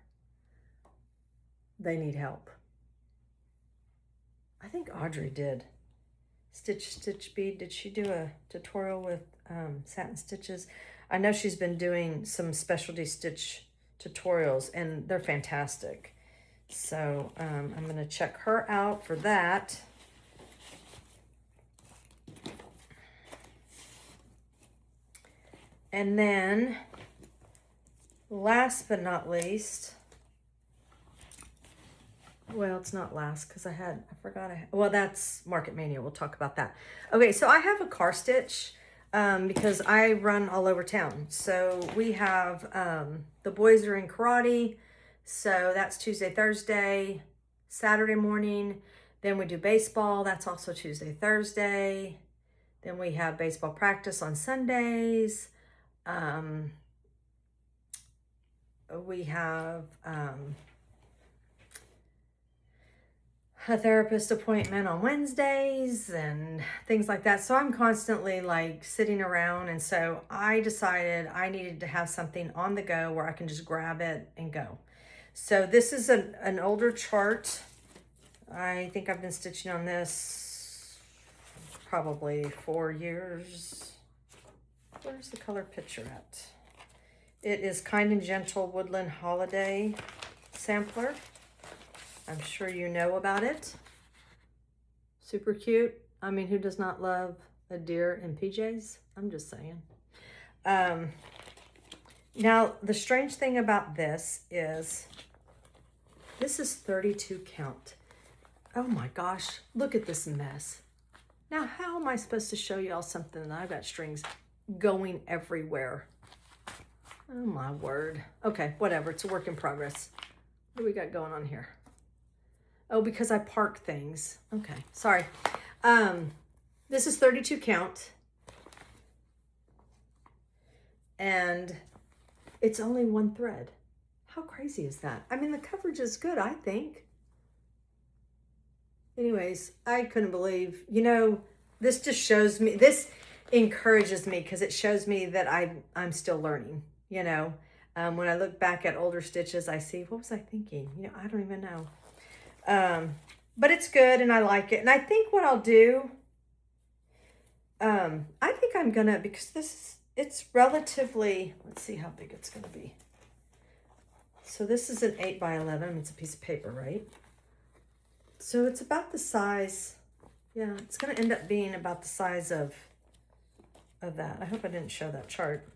A: They need help. I think Audrey did. Stitch, Stitch, Bead. Did she do a tutorial with satin stitches? I know she's been doing some specialty stitch tutorials, and they're fantastic. So I'm going to check her out for that. And then, last but not least, well, it's not last because I forgot. Well, that's Market Mania. We'll talk about that. Okay, so I have a car stitch because I run all over town. So we have, the boys are in karate. So that's Tuesday, Thursday, Saturday morning. Then we do baseball. That's also Tuesday, Thursday. Then we have baseball practice on Sundays. We have a therapist appointment on Wednesdays and things like that. So I'm constantly like sitting around. And so I decided I needed to have something on the go where I can just grab it and go. So this is an older chart. I think I've been stitching on this probably 4 years. Where's the color picture at? It is Kind and Gentle Woodland Holiday Sampler. I'm sure you know about it. Super cute. I mean, who does not love a deer in PJs? I'm just saying. Now, the strange thing about this is 32 count. Oh my gosh, look at this mess. Now, how am I supposed to show y'all something that I've got strings going everywhere? Oh my word. Okay, whatever. It's a work in progress. What do we got going on here? Oh, because I park things. Okay, sorry. This is 32 count. And it's only one thread. How crazy is that? I mean, the coverage is good, I think. Anyways, I couldn't believe, you know, this just shows me, this encourages me because it shows me that I'm still learning, you know. When I look back at older stitches, I see, what was I thinking? You know, I don't even know. But it's good and I like it. And I think what I'll do, I think I'm gonna, because it's relatively, let's see how big it's gonna be. So this is an 8 by 11. It's a piece of paper, right? So it's about the size. Yeah, it's gonna end up being about the size of that. I hope I didn't show that chart.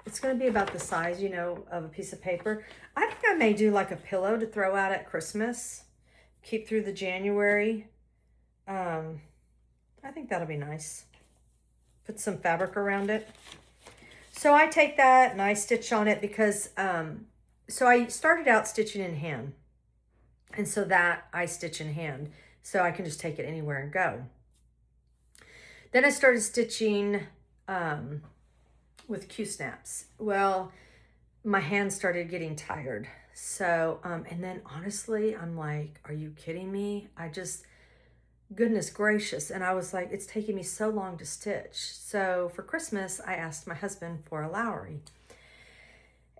A: It's going to be about the size, you know, of a piece of paper. I think I may do like a pillow to throw out at Christmas. Keep through the January. I think that'll be nice. Put some fabric around it. So I take that and I stitch on it because, so I started out stitching in hand. And so that I stitch in hand. So I can just take it anywhere and go. Then I started stitching, with Q-snaps. Well, my hands started getting tired. So, and then honestly, I'm like, are you kidding me? Goodness gracious. And I was like, it's taking me so long to stitch. So for Christmas, I asked my husband for a Lowry.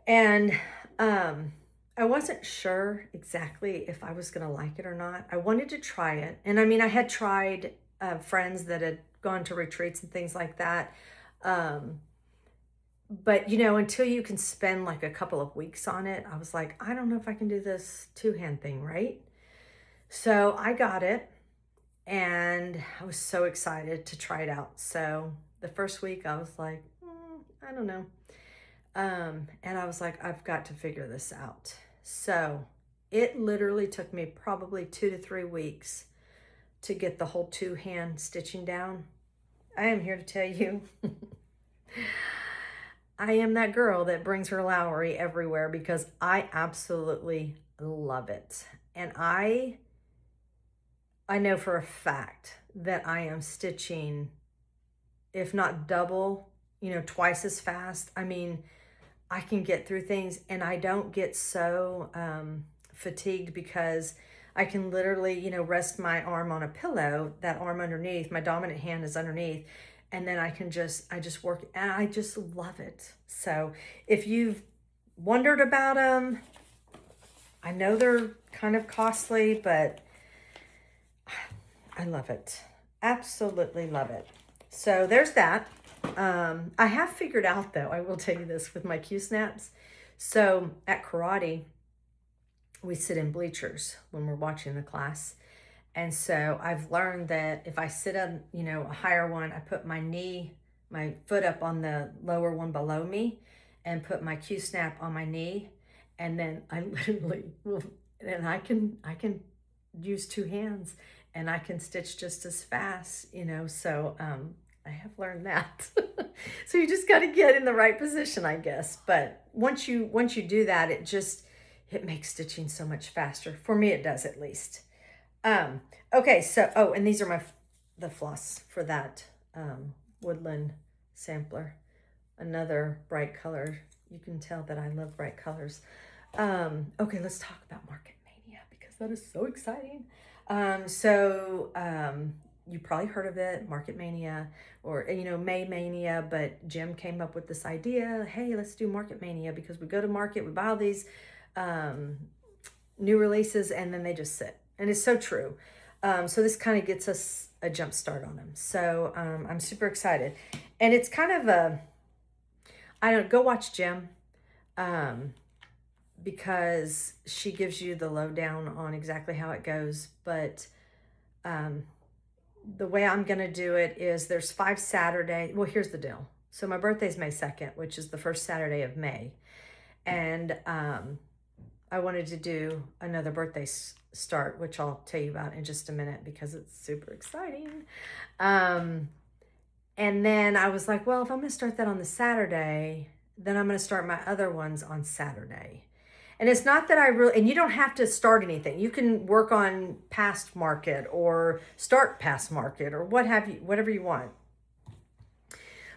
A: And I wasn't sure exactly if I was going to like it or not. I wanted to try it. And I mean, I had tried friends that had gone to retreats and things like that. But, you know, until you can spend like a couple of weeks on it, I was like, I don't know if I can do this two-hand thing, right? So I got it and I was so excited to try it out. So the first week I was like, I don't know. And I was like, I've got to figure this out. So it literally took me probably 2 to 3 weeks to get the whole two-hand stitching down. I am here to tell you, I am that girl that brings her Lowry everywhere because I absolutely love it. And I know for a fact that I am stitching, if not double, twice as fast. I mean, I can get through things and I don't get so fatigued because I can literally, rest my arm on a pillow, that arm underneath, my dominant hand is underneath, and then I just work, and I just love it. So if you've wondered about them, I know they're kind of costly, but I love it. Absolutely love it. So there's that. I have figured out, though, I will tell you this with my Q-snaps. So at karate, we sit in bleachers when we're watching the class. And so I've learned that if I sit on, a higher one, I put my foot up on the lower one below me and put my Q-snap on my knee. And then I literally will, and I can use two hands and I can stitch just as fast, so I have learned that. So you just got to get in the right position, I guess. But once you do that, it makes stitching so much faster. For me, it does, at least. Okay, so, and these are the floss for that woodland sampler. Another bright color. You can tell that I love bright colors. Okay, let's talk about Market Mania because that is so exciting. You probably heard of it, Market Mania, or, May Mania, but Jim came up with this idea, hey, let's do Market Mania because we go to market, we buy all these new releases, and then they just sit. And it's so true. So this kind of gets us a jump start on them. So I'm super excited. And it's kind of go watch Jim because she gives you the lowdown on exactly how it goes. But the way I'm going to do it is there's 5 Saturdays. Well, here's the deal. So my birthday's May 2nd, which is the first Saturday of May. And I wanted to do another birthday start, which I'll tell you about in just a minute because it's super exciting. And then I was like, well, if I'm going to start that on the Saturday, then I'm going to start my other ones on Saturday. And it's not that and you don't have to start anything. You can work on past market or start past market or whatever you want.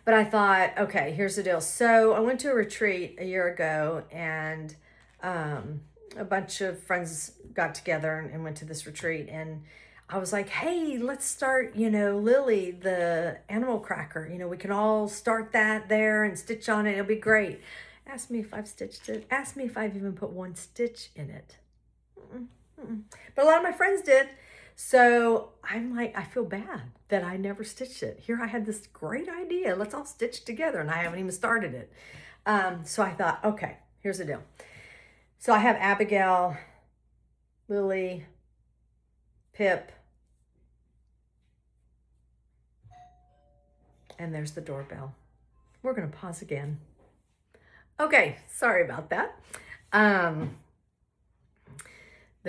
A: But I thought, okay, here's the deal. So I went to a retreat a year ago and a bunch of friends got together and went to this retreat. And I was like, hey, let's start, Lily, the animal cracker. We can all start that there and stitch on it. It'll be great. Ask me if I've stitched it. Ask me if I've even put one stitch in it. But a lot of my friends did. So I'm like, I feel bad that I never stitched it. Here I had this great idea. Let's all stitch together. And I haven't even started it. So I thought, okay, here's the deal. So I have Abigail, Lily, Pip, and there's the doorbell. We're going to pause again. Okay, sorry about that. The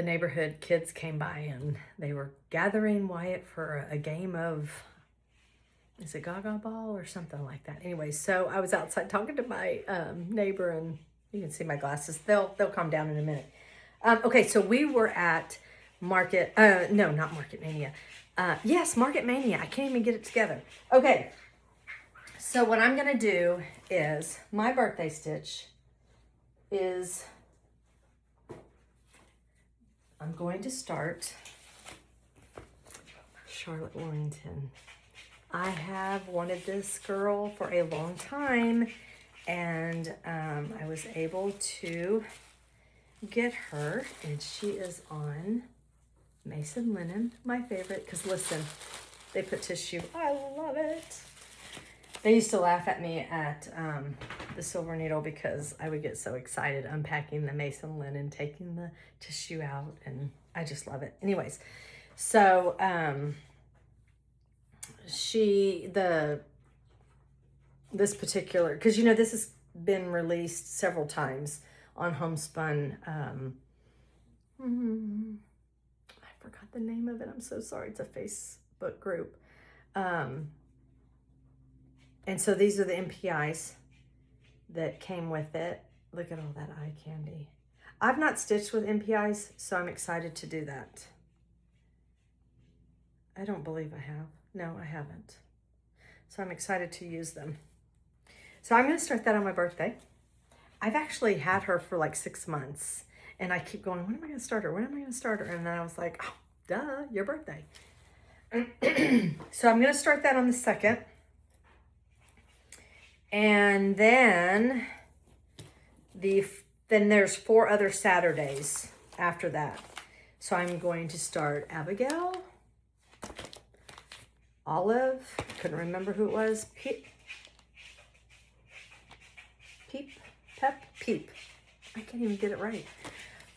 A: neighborhood kids came by and they were gathering Wyatt for a game of, is it Gaga Ball or something like that? Anyway, so I was outside talking to my neighbor, and you can see my glasses. They'll calm down in a minute. Okay, so we were at Market, no, not Market Mania. Yes, Market Mania. I can't even get it together. Okay, so what I'm going to do is my birthday stitch is, I'm going to start Charlotte Warrington. I have wanted this girl for a long time, and I was able to get her, and she is on Mason Linen, my favorite, because listen, they put tissue. I love it. They used to laugh at me at the Silver Needle because I would get so excited unpacking the Mason Linen, taking the tissue out, and I just love it. Anyways, so this particular, because this has been released several times on Homespun. I forgot the name of it. I'm so sorry. It's a Facebook group. And so these are the MPIs that came with it. Look at all that eye candy. I've not stitched with MPIs, so I'm excited to do that. I don't believe I have. No, I haven't. So I'm excited to use them. So I'm going to start that on my birthday. I've actually had her for like 6 months, and I keep going, when am I going to start her? When am I going to start her? And then I was like, oh, duh, your birthday. So I'm going to start that on the 2nd. And then there's 4 other Saturdays after that. So I'm going to start Abigail, Olive, couldn't remember who it was, Peep. I can't even get it right.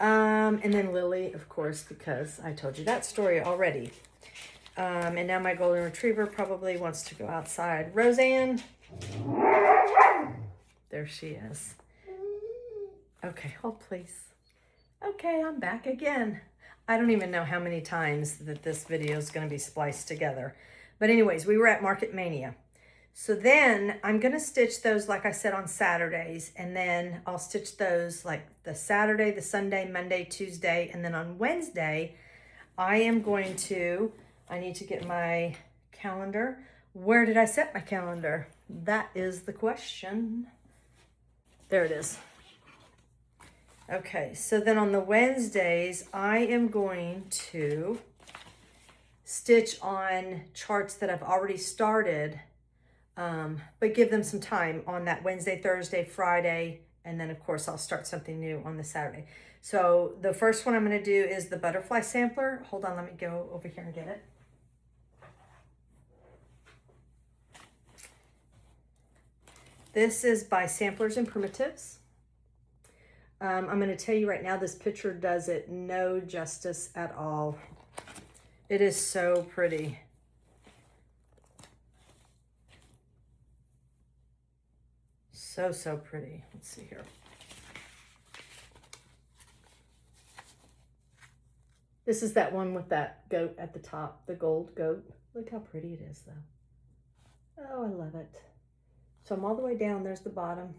A: And then Lily, of course, because I told you that story already. And now my golden retriever probably wants to go outside. Roseanne. There she is. Okay, hold please. Okay, I'm back again. I don't even know how many times that this video is going to be spliced together. But anyways, we were at Market Mania. So then I'm going to stitch those, like I said, on Saturdays. And then I'll stitch those like the Saturday, the Sunday, Monday, Tuesday. And then on Wednesday, I need to get my calendar. Where did I set my calendar? That is the question. There it is. Okay, so then on the Wednesdays, I am going to stitch on charts that I've already started, but give them some time on that Wednesday, Thursday, Friday, and then of course I'll start something new on the Saturday. So the first one I'm going to do is the butterfly sampler. Hold on, let me go over here and get it. This is by Samplers and Primitives. I'm going to tell you right now, this picture does it no justice at all. It is so pretty. So pretty. Let's see here. This is that one with that goat at the top, the gold goat. Look how pretty it is though. Oh, I love it. So I'm all the way down. There's the bottom.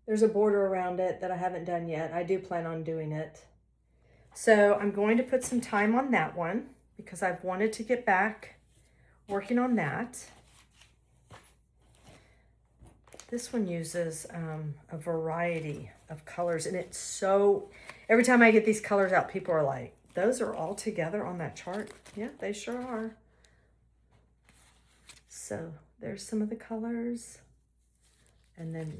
A: There's a border around it that I haven't done yet. I do plan on doing it. So I'm going to put some time on that one because I've wanted to get back working on that. This one uses a variety of colors, and it's so, every time I get these colors out, people are like, those are all together on that chart. Yeah, they sure are. So there's some of the colors. And then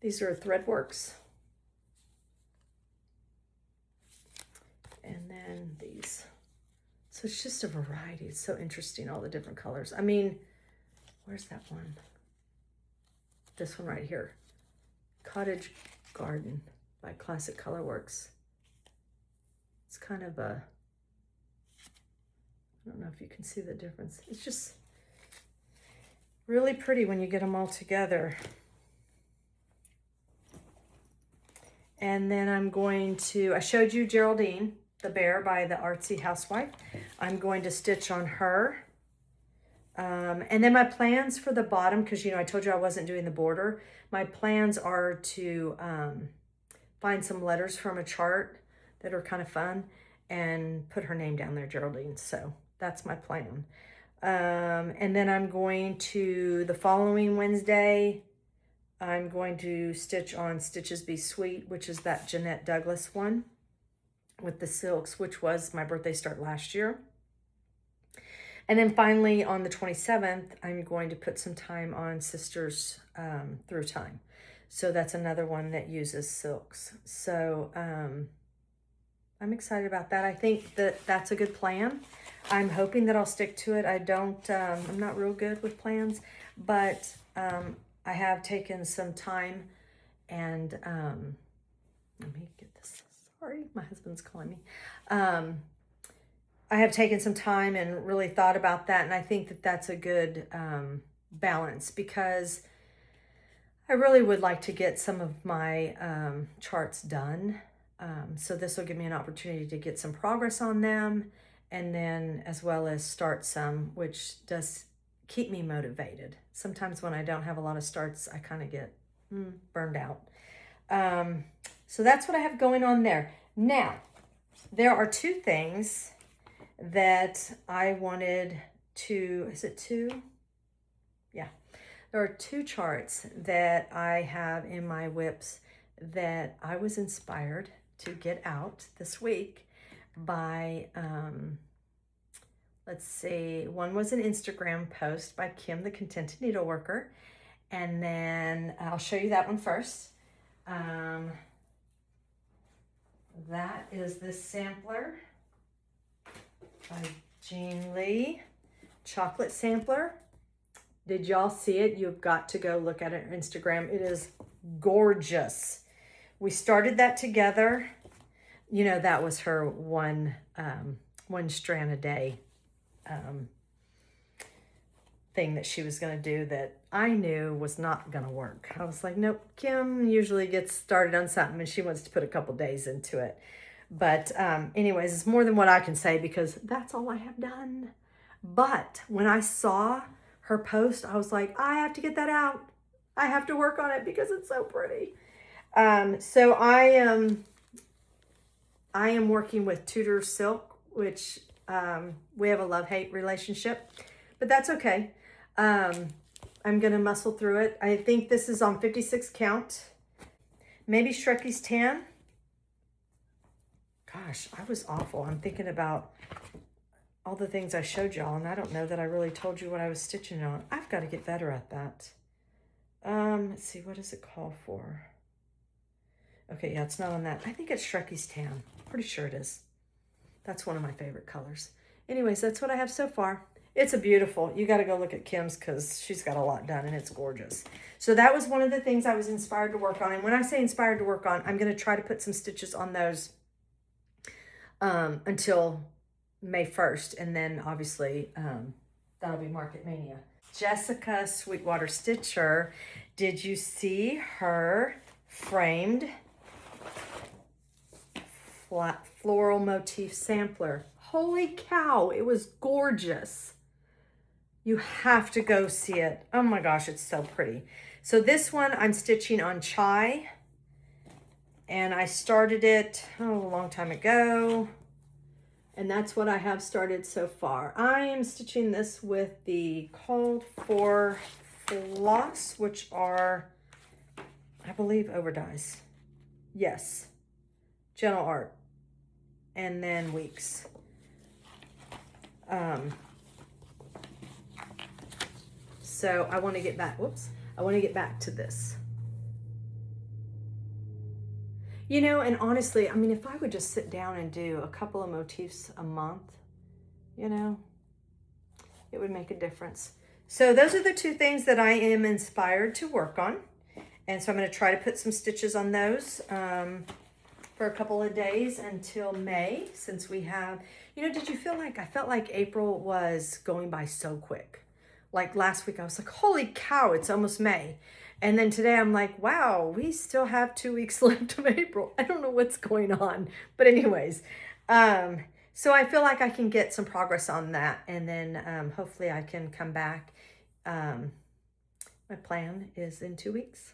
A: these are Threadworks. And then these. So it's just a variety. It's so interesting, all the different colors. I mean, where's that one? This one right here. Cottage Garden by Classic Colorworks. It's kind of a, I don't know if you can see the difference. It's just really pretty when you get them all together. And then I'm going to, I showed you Geraldine, the bear by the Artsy Housewife. I'm going to stitch on her. And then my plans for the bottom, because you know I told you I wasn't doing the border. My plans are to find some letters from a chart that are kind of fun and put her name down there, Geraldine. So that's my plan. And then I'm going to, the following Wednesday, I'm going to stitch on Stitches Be Sweet, which is that Jeanette Douglas one with the silks, which was my birthday start last year. And then finally on the 27th, I'm going to put some time on Sisters Through Time. So that's another one that uses silks. So I'm excited about that. I think that that's a good plan. I'm hoping that I'll stick to it. I'm not real good with plans, but I have taken some time and let me get this. Sorry, my husband's calling me. I have taken some time and really thought about that. And I think that that's a good balance because I really would like to get some of my charts done. So this will give me an opportunity to get some progress on them and then as well as start some, which does keep me motivated. Sometimes when I don't have a lot of starts, I kind of get burned out. So that's what I have going on there. Now, there are two things that I wanted to, is it two? Yeah. There are two charts that I have in my whips that I was inspired to get out this week by, let's see, one was an Instagram post by Kim, the Contented Needleworker. And then I'll show you that one first. That is this sampler by Jean Lee, chocolate sampler. Did y'all see it? You've got to go look at it on Instagram. It is gorgeous. We started that together. You know, that was her one strand a day thing that she was going to do that I knew was not going to work. I was like, nope, Kim usually gets started on something and she wants to put a couple days into it. But anyways, it's more than what I can say because that's all I have done. But when I saw her post, I was like, I have to get that out. I have to work on it because it's so pretty. So I am working with Tudor Silk, which we have a love-hate relationship, but that's okay. I'm gonna muscle through it. I think this is on 56 count. Maybe Shrekie's tan. Gosh, I was awful. I'm thinking about all the things I showed y'all, and I don't know that I really told you what I was stitching on. I've got to get better at that. Let's see, what does it call for? Okay, yeah, it's not on that. I think it's Shrekie's tan. Pretty sure it is. That's one of my favorite colors. Anyways, that's what I have so far. It's a beautiful, you got to go look at Kim's because she's got a lot done and it's gorgeous. So that was one of the things I was inspired to work on. And when I say inspired to work on, I'm going to try to put some stitches on those until May 1st. And then obviously that'll be Market Mania. Jessica Sweetwater Stitcher, did you see her framed flat floral motif sampler? Holy cow, it was gorgeous. You have to go see it. Oh my gosh, it's so pretty. So this one I'm stitching on Chai, and I started it a long time ago, and that's what I have started so far. I am stitching this with the called for floss, which are, I believe, overdyes. Yes, Gentle Art, and then Weeks. So I want to get back, I want to get back to this. You know, and honestly, I mean, if I would just sit down and do a couple of motifs a month, you know, it would make a difference. So those are the two things that I am inspired to work on. And so I'm going to try to put some stitches on those for a couple of days until May, since we have, you know, did you feel like, I felt like April was going by so quick. Like last week, I was like, holy cow, it's almost May. And then today I'm like, wow, we still have 2 weeks left of April. I don't know what's going on. But anyways, so I feel like I can get some progress on that. And then hopefully I can come back. My plan is in 2 weeks.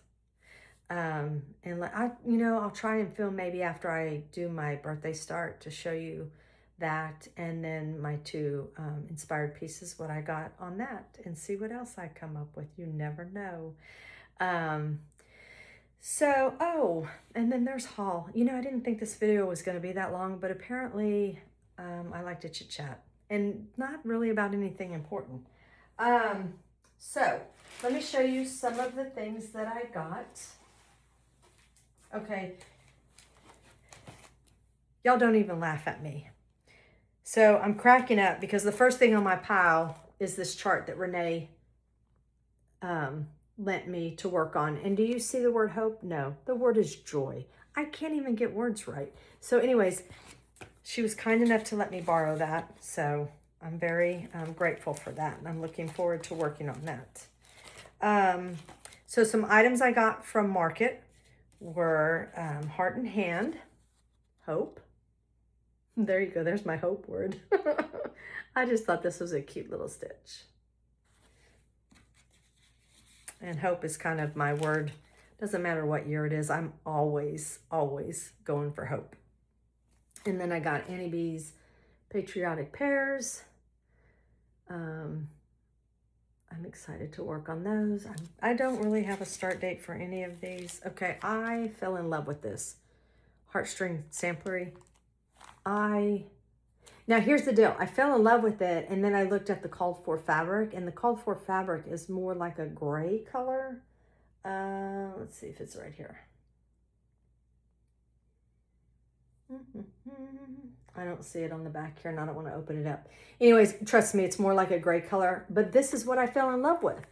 A: And I'll try and film maybe after I do my birthday start to show you that, and then my two inspired pieces, what I got on that, and see what else I come up with. You never know. And then there's haul. You know, I didn't think this video was going to be that long, but apparently I like to chit chat and not really about anything important. So let me show you some of the things that I got. Okay. Y'all don't even laugh at me. So I'm cracking up because the first thing on my pile is this chart that Renee lent me to work on. And do you see the word hope? No, the word is joy. I can't even get words right. So anyways, she was kind enough to let me borrow that. So I'm very grateful for that. And I'm looking forward to working on that. So some items I got from Market were Heart and Hand, Hope. There you go. There's my hope word. I just thought this was a cute little stitch. And hope is kind of my word Doesn't matter what year it is. I'm always, always going for hope. And then I got Annie B's Patriotic Pears. I'm excited to work on those. I don't really have a start date for any of these. Okay, I fell in love with this heartstring samplery. Now here's the deal. I fell in love with it, and then I looked at the called for fabric, and the called for fabric is more like a gray color. Let's see if it's right here. I don't see it on the back here, and I don't want to open it up. Anyways, trust me, it's more like a gray color, but this is what I fell in love with.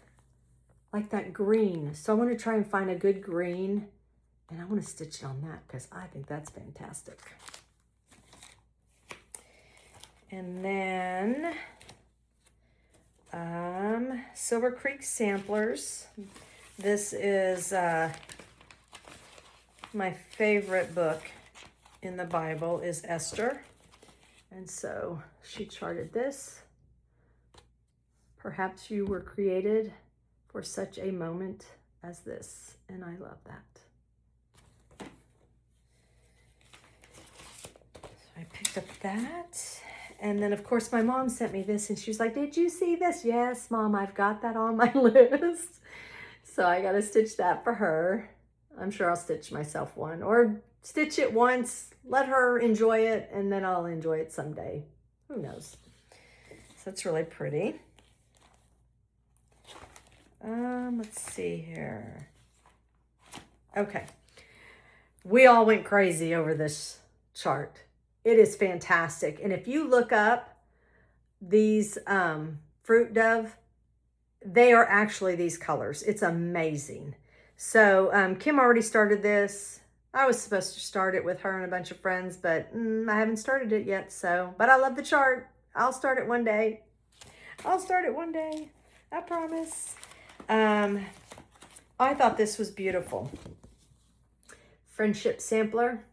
A: Like that green. So I want to try and find a good green, and I want to stitch it on that because I think that's fantastic. And then Silver Creek Samplers. This is my favorite book in the Bible is Esther. And so she charted this. Perhaps you were created for such a moment as this. And I love that. So I picked up that. And then, of course, my mom sent me this, and she was like, did you see this? Yes, Mom, I've got that on my list. So I got to stitch that for her. I'm sure I'll stitch myself one, or stitch it once, let her enjoy it, and then I'll enjoy it someday. Who knows? So it's really pretty. Let's see here. Okay. We all went crazy over this chart. It is fantastic. And if you look up these Fruit Dove, they are actually these colors. It's amazing. So Kim already started this. I was supposed to start it with her and a bunch of friends, but I haven't started it yet. But I love the chart. I'll start it one day. I'll start it one day. I promise. I thought this was beautiful. Friendship Sampler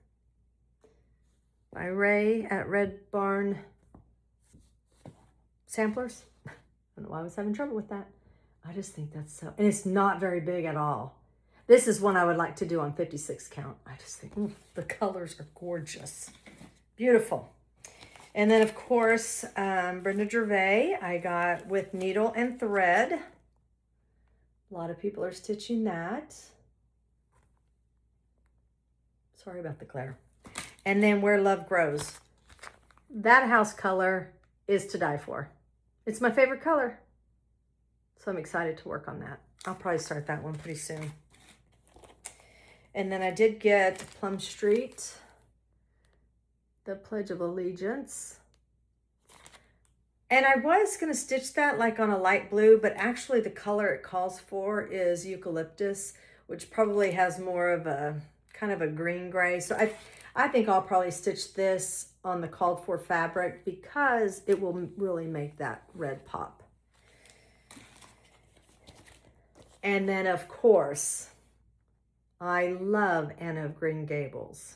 A: by Ray at Red Barn Samplers. I don't know why I was having trouble with that. I just think that's so, and it's not very big at all. This is one I would like to do on 56 count. I just think the colors are gorgeous. Beautiful. And then, of course, Brenda Gervais, I got with needle and thread. A lot of people are stitching that. Sorry about the glare. And then Where Love Grows. That house color is to die for. It's my favorite color. So I'm excited to work on that. I'll probably start that one pretty soon. And then I did get Plum Street, the Pledge of Allegiance. And I was going to stitch that like on a light blue, but actually the color it calls for is Eucalyptus, which probably has more of a kind of a green gray. So I think I'll probably stitch this on the called for fabric because it will really make that red pop. And then, of course, I love Anna of Green Gables.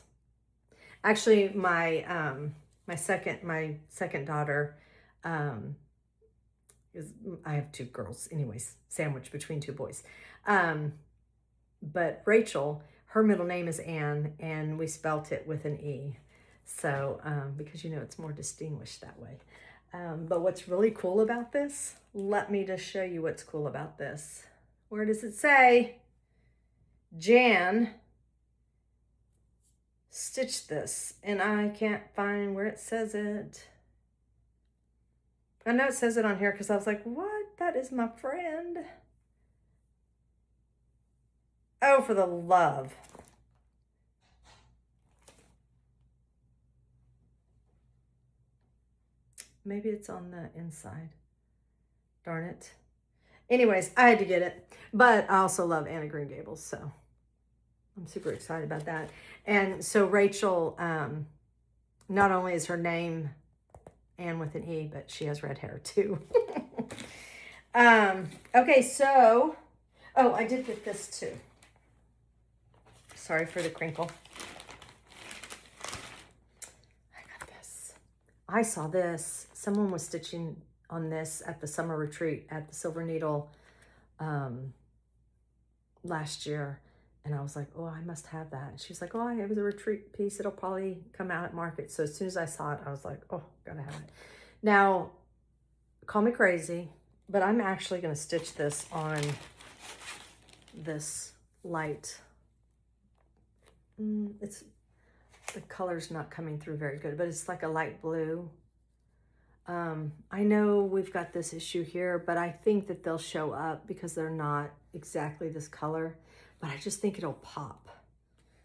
A: Actually, my second daughter is, I have two girls, anyways, sandwiched between two boys. But Rachel, her middle name is Anne, and we spelt it with an E. So, because, you know, it's more distinguished that way. But what's really cool about this, let me just show you what's cool about this. Where does it say? Jan stitched this, and I can't find where it says it. I know it says it on here because I was like, what? That is my friend. Oh, for the love. Maybe it's on the inside. Darn it. Anyways, I had to get it. But I also love Anna Green Gables, so I'm super excited about that. And so Rachel, not only is her name Anne with an E, but she has red hair too. Okay, so, oh, I did get this too. Sorry for the crinkle. I got this. I saw this. Someone was stitching on this at the summer retreat at the Silver Needle last year. And I was like, oh, I must have that. And she's like, oh, it was a retreat piece. It'll probably come out at market. So as soon as I saw it, I was like, oh, gotta have it. Now, call me crazy, but I'm actually gonna stitch this on this light. It's, the color's not coming through very good, but it's like a light blue. I know we've got this issue here, but I think that they'll show up because they're not exactly this color, but I just think it'll pop.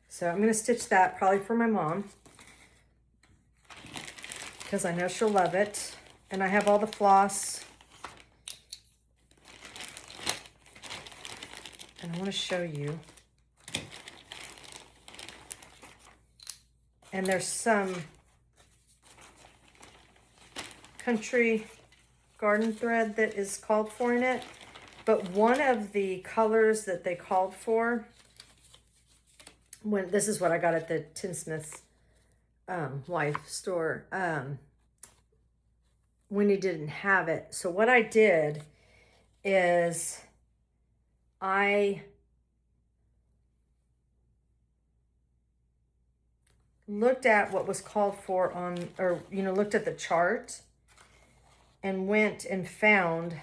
A: So I'm going to stitch that probably for my mom because I know she'll love it. And I have all the floss. And I want to show you. And there's some country garden thread that is called for in it, but one of the colors that they called for, when this is what I got at the Tinsmith's wife store, when he didn't have it. So what I did is I looked at what was called for on, or looked at the chart and went and found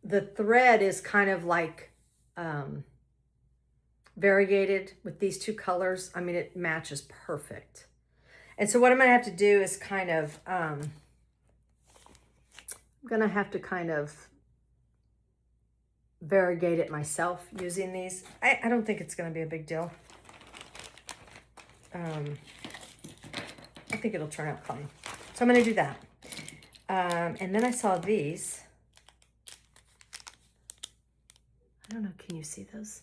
A: the thread is kind of like variegated with these two colors. I mean, it matches perfect. And so what I'm gonna have to do is kind of, I'm gonna have to kind of variegate it myself using these. I don't think it's gonna be a big deal. I think it'll turn out fine. So I'm going to do that. And then I saw these. I don't know, can you see those?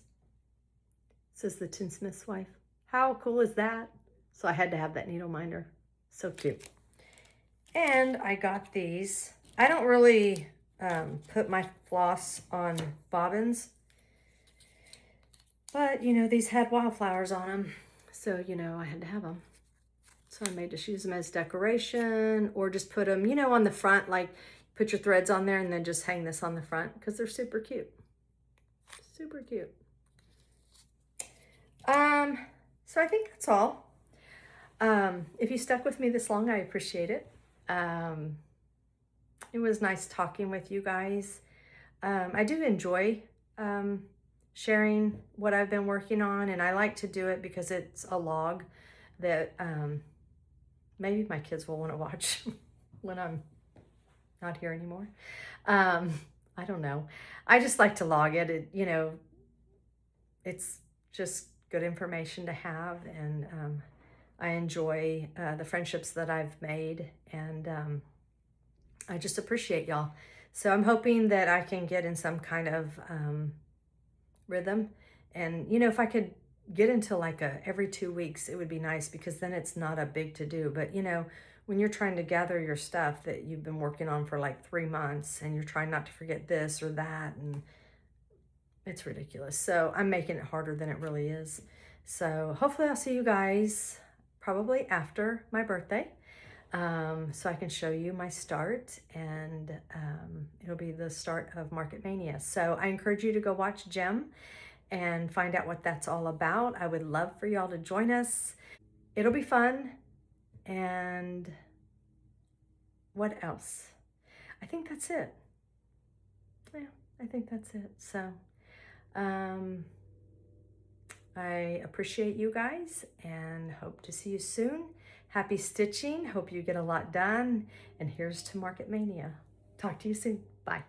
A: It says the Tinsmith's wife. How cool is that? So I had to have that needle minder. So cute. And I got these. I don't really put my floss on bobbins. But, these had wildflowers on them. So, I had to have them. So I made just use them as decoration or just put them, on the front, like put your threads on there and then just hang this on the front because they're super cute. Super cute. So I think that's all. If you stuck with me this long, I appreciate it. It was nice talking with you guys. I do enjoy sharing what I've been working on, and I like to do it because it's a log that maybe my kids will want to watch when I'm not here anymore. I don't know. I just like to log it. It's just good information to have, and I enjoy the friendships that I've made, and I just appreciate y'all. So I'm hoping that I can get in some kind of rhythm, and if I could get into like every 2 weeks, it would be nice because then it's not a big to do. But when you're trying to gather your stuff that you've been working on for like 3 months and you're trying not to forget this or that, and it's ridiculous. So I'm making it harder than it really is. So hopefully I'll see you guys probably after my birthday, so I can show you my start, and it'll be the start of Market Mania. So I encourage you to go watch Gem and find out what that's all about. I would love for y'all to join us. It'll be fun. And what else? I think that's it. Yeah, I think that's it. So I appreciate you guys and hope to see you soon. Happy stitching. Hope you get a lot done. And here's to Market Mania. Talk to you soon. Bye.